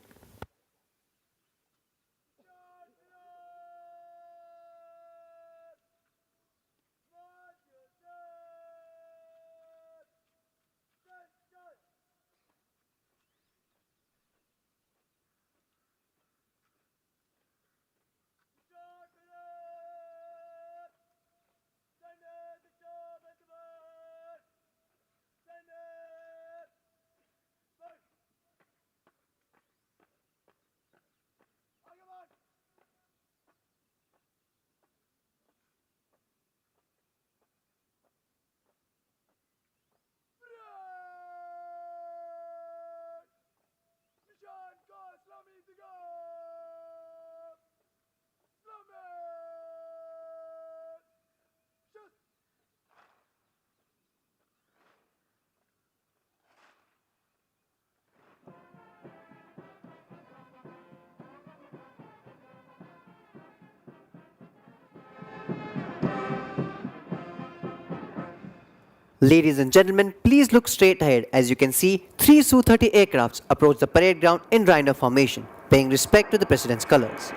Ladies and gentlemen, please look straight ahead as you can see three Su-30 aircrafts approach the parade ground in rhino formation, paying respect to the President's colors.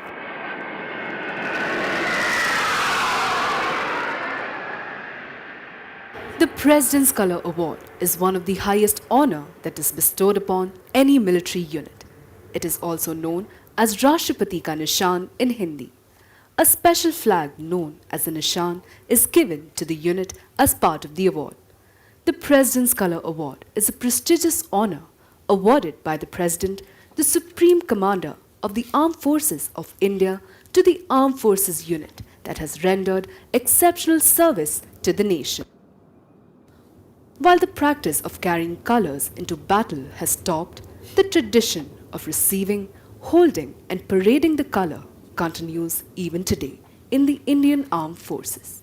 The President's Color Award is one of the highest honor that is bestowed upon any military unit. It is also known as Rashtrapati Ka Nishan in Hindi. A special flag known as the Nishan is given to the unit as part of the award. The President's Color Award is a prestigious honor awarded by the President, the Supreme Commander of the Armed Forces of India, to the Armed Forces unit that has rendered exceptional service to the nation. While the practice of carrying colors into battle has stopped, the tradition of receiving, holding, and parading the color continues even today in the Indian Armed Forces.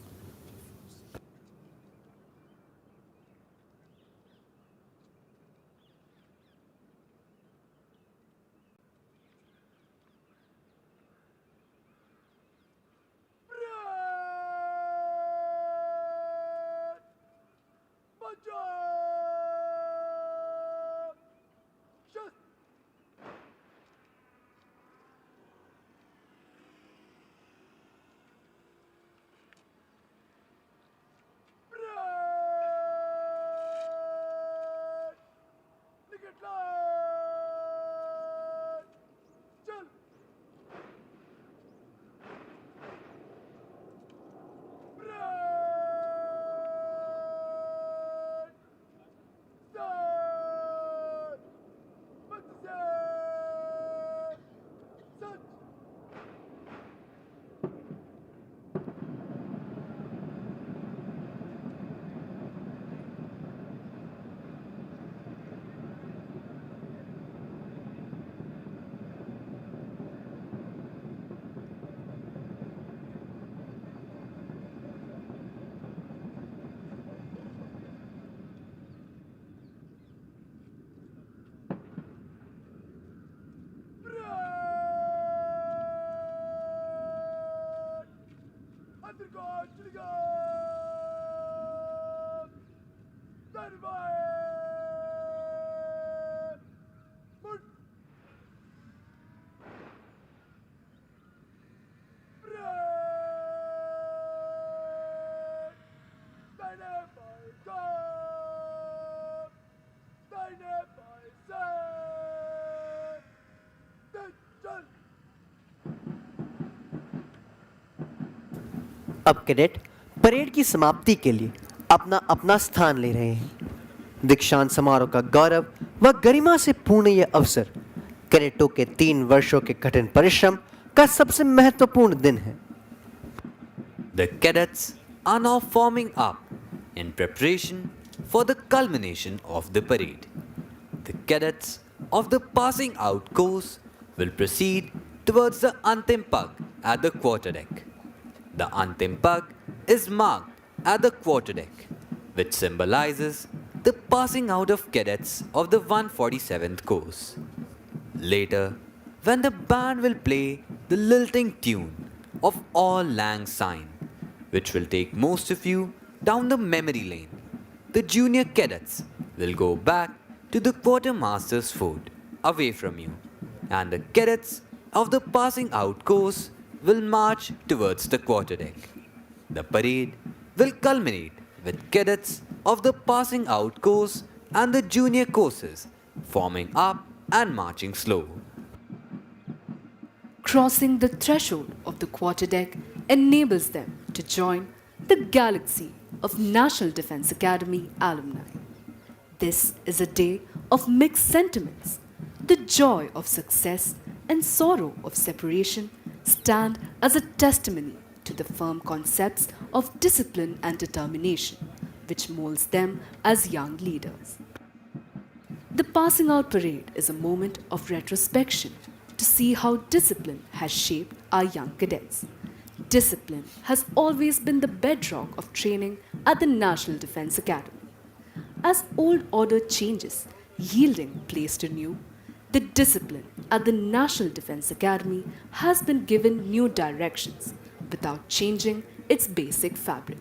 Undergone to the gun! Stand by! Move! Break! Stand up by gun! Stand up by set! Attention! अब cadet parade की समाप्ति के लिए अपना अपना स्थान ले रहे हैं। दीक्षांत समारोह का गौरव व गरिमा से पूर्ण यह अवसर कैडेटों के 3 वर्षों के कठिन परिश्रम का सबसे महत्वपूर्ण दिन है। The cadets are now forming up in preparation for the culmination of the parade. The cadets of the passing out course will proceed towards the Antim Pug at the quarterdeck. The Antim Pug is marked at the quarterdeck, which symbolizes the passing out of cadets of the 147th course. Later, when the band will play the lilting tune of All Lang Syne, which will take most of you down the memory lane, the junior cadets will go back to the quartermaster's fort away from you, and the cadets of the passing out course will march towards the quarterdeck. The parade will culminate with cadets of the passing out course and the junior courses forming up and marching slow. Crossing the threshold of the quarterdeck enables them to join the galaxy of National Defense Academy alumni. This is a day of mixed sentiments. The joy of success and sorrow of separation stand as a testimony to the firm concepts of discipline and determination, which molds them as young leaders. The passing out parade is a moment of retrospection to see how discipline has shaped our young cadets. Discipline has always been the bedrock of training at the National Defense Academy. As old order changes, yielding place to new, the discipline at the National Defense Academy has been given new directions without changing its basic fabric.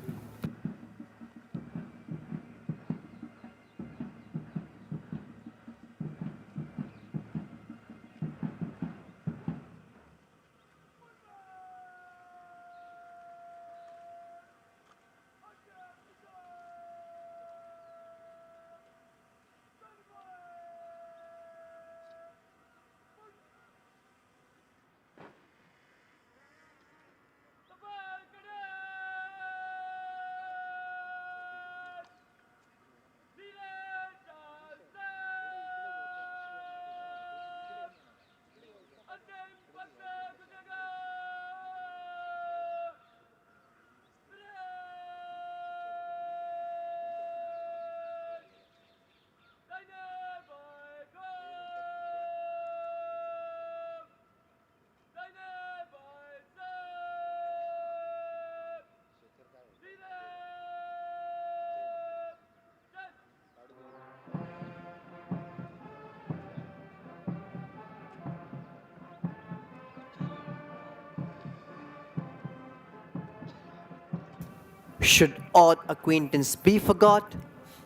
Should old acquaintance be forgot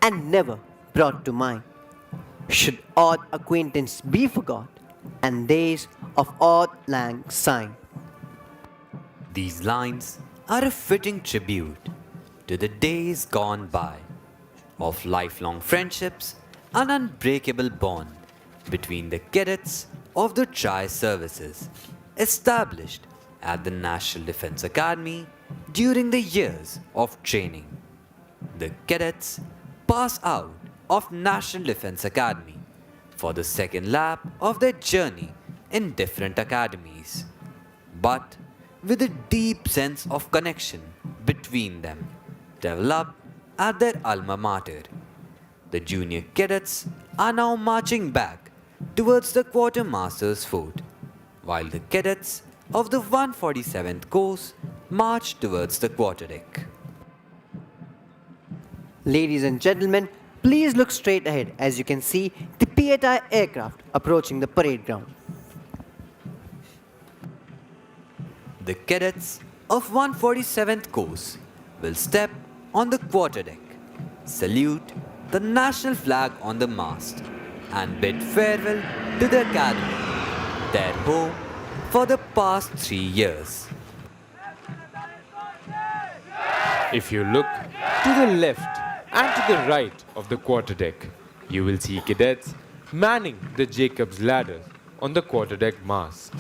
and never brought to mind? Should old acquaintance be forgot and days of Auld Lang Syne? These lines are a fitting tribute to the days gone by of lifelong friendships and unbreakable bond between the cadets of the tri-services established at the National Defense Academy during the years of training. The cadets pass out of National Defense Academy for the second lap of their journey in different academies, but with a deep sense of connection between them developed at their alma mater. The junior cadets are now marching back towards the quartermaster's fort, while the cadets of the 147th course march towards the quarterdeck. Ladies and gentlemen, please look straight ahead as you can see the P-8I aircraft approaching the parade ground. The cadets of 147th Course will step on the quarterdeck, salute the national flag on the mast, and bid farewell to the academy, their home for the past 3 years. If you look to the left and to the right of the quarterdeck, you will see cadets manning the Jacob's ladder on the quarterdeck mast.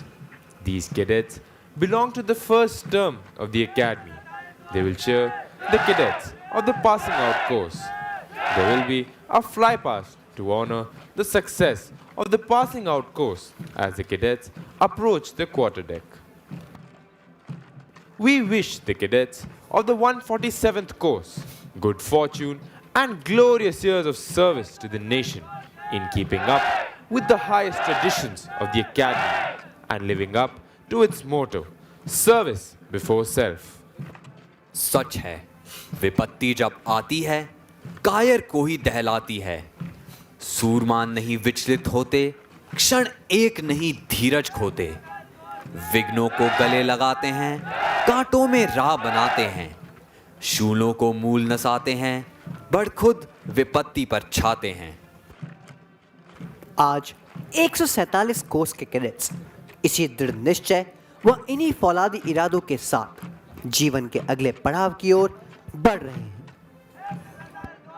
These cadets belong to the first term of the academy. They will cheer the cadets of the passing out course. There will be a fly past to honor the success of the passing out course as the cadets approach the quarterdeck. We wish the cadets of the 147th course good fortune and glorious years of service to the nation in keeping up with the highest traditions of the academy and living up to its motto, service before self. सच है, विपत्ति जब आती है, कायर को ही दहलाती है। सूरमान नहीं विचलित होते, क्षण एक नहीं धीरज खोते। विघ्नों को गले लगाते हैं, कांटों में राह बनाते हैं। शूलों को मूल नसाते हैं, बढ़ खुद विपत्ति पर छाते हैं। आज 147 कोर्स के कैडेट्स इसी दृढ़ निश्चय व इन्हीं फौलादी इरादों के साथ जीवन के अगले पड़ाव की ओर बढ़ रहे हैं।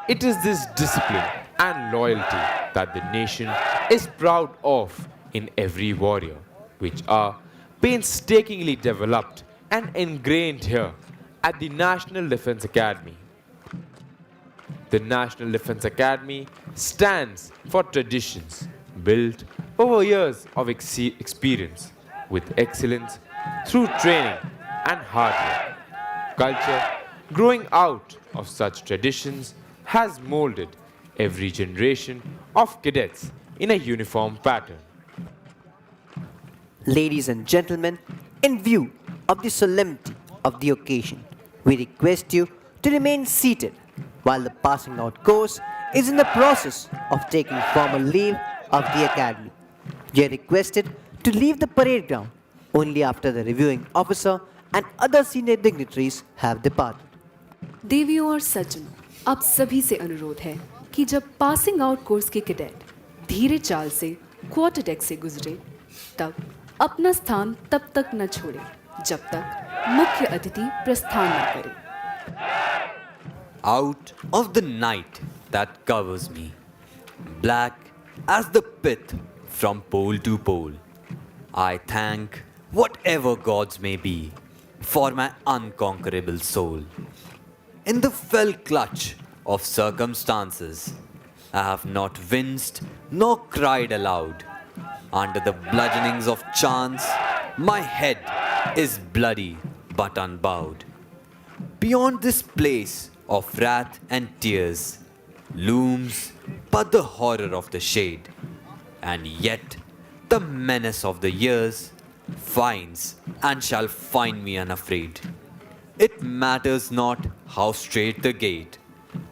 It is this discipline and loyalty that the nation is proud of in every warrior, which are painstakingly developed and ingrained here at the National Defense Academy. The National Defense Academy stands for traditions built over years of experience with excellence through training and hard work. Culture growing out of such traditions has molded every generation of cadets in a uniform pattern. Ladies and gentlemen, in view of the solemnity of the occasion, we request you to remain seated while the passing out course is in the process of taking formal leave of the academy. You are requested to leave the parade ground only after the reviewing officer and other senior dignitaries have departed. देवियों और सज्जनों, आप सभी से अनुरोध है कि जब पासिंग आउट कोर्स के कैडेट धीरे चाल से क्वार्टर डेक से गुजरे, तब अपना स्थान तब तक न छोड़े जब तक मुख्य अतिथि प्रस्थान न करे। Out of the night that covers me, black as the pit from pole to pole, I thank whatever gods may be for my unconquerable soul. In the fell clutch of circumstances, I have not winced nor cried aloud. Under the bludgeonings of chance, my head is bloody but unbowed. Beyond this place of wrath and tears looms but the horror of the shade, and yet the menace of the years finds and shall find me unafraid. It matters not how straight the gate,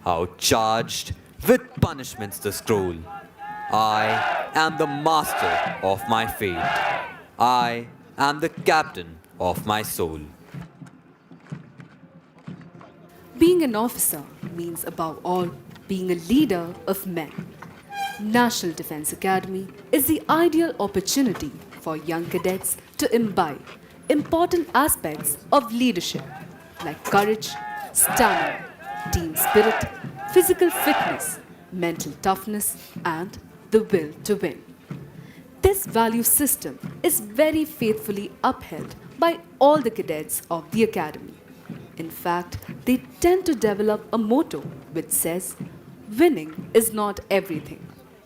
how charged with punishments the scroll. I am the master of my fate. I am the captain of my soul. Being an officer means above all being a leader of men. National Defense Academy is the ideal opportunity for young cadets to imbibe important aspects of leadership like courage, stamina, team spirit, physical fitness, mental toughness, and the will to win. This value system is very faithfully upheld by all the cadets of the academy. In fact, they tend to develop a motto which says, winning is not everything,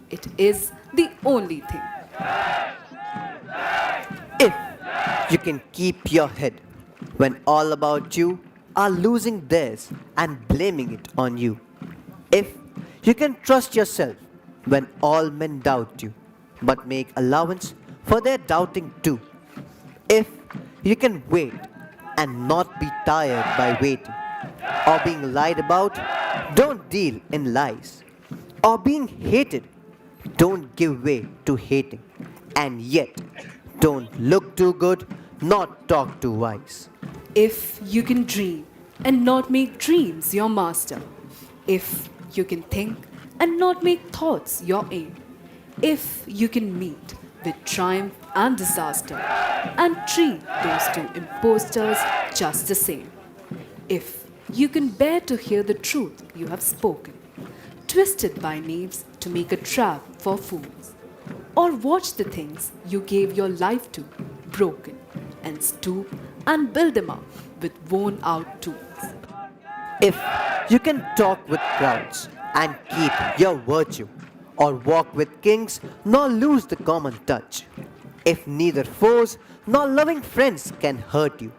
it is the only thing. If you can keep your head when all about you are losing theirs and blaming it on you, if you can trust yourself when all men doubt you, but make allowance for their doubting too, if you can wait and not be tired by waiting, or being lied about, don't deal in lies, or being hated, don't give way to hating, and yet don't look too good, not talk too wise. If you can dream and not make dreams your master. If you can think and not make thoughts your aim. If you can meet with triumph and disaster and treat those two impostors just the same. If you can bear to hear the truth you have spoken, twisted by knaves to make a trap for fools, or watch the things you gave your life to broken, and stoop and build them up with worn out tools. If you can talk with crowds and keep your virtue, or walk with kings nor lose the common touch, if neither foes nor loving friends can hurt you,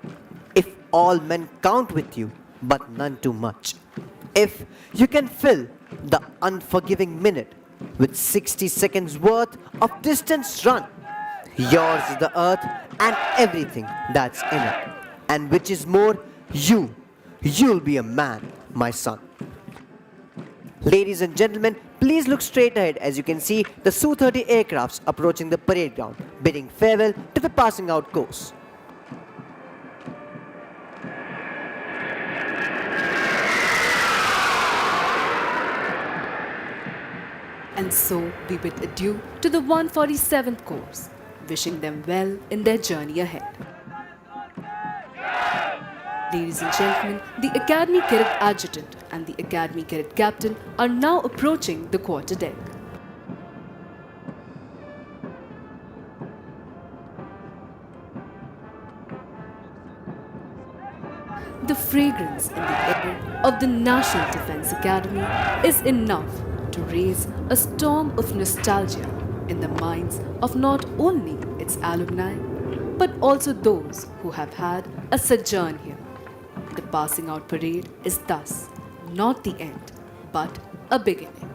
if all men count with you but none too much, if you can fill the unforgiving minute with 60 seconds worth of distance run, yours is the earth and everything that's in it, and which is more, you'll be a man, my son. Ladies and gentlemen, please look straight ahead as you can see the Su-30 aircrafts approaching the parade ground, bidding farewell to the passing out course. And so we bid adieu to the 147th course, wishing them well in their journey ahead. Ladies and gentlemen, the Academy Cadet Adjutant and the Academy Cadet Captain are now approaching the quarter deck. The fragrance in the air of the National Defense Academy is enough to raise a storm of nostalgia in the minds of not only its alumni, but also those who have had a sojourn here. The passing out parade is thus not the end, but a beginning.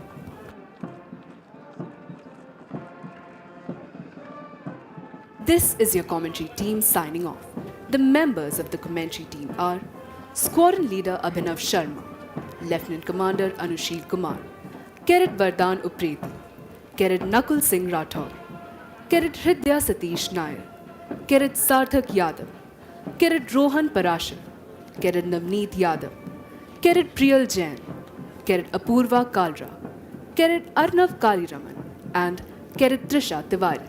This is your commentary team signing off. The members of the commentary team are Squadron Leader Abhinav Sharma, Lieutenant Commander Anushil Kumar, Cadet Vardhan Upreti, Cadet Nakul Singh Rathore, Cadet Hridaya Satish Nair, Cadet Sarthak Yadav, Cadet Rohan Parashar, Cadet Navneet Yadav, Cadet Priyal Jain, Cadet Apurva Kalra, Cadet Arnav Kaliraman, and Cadet Trisha Tiwari.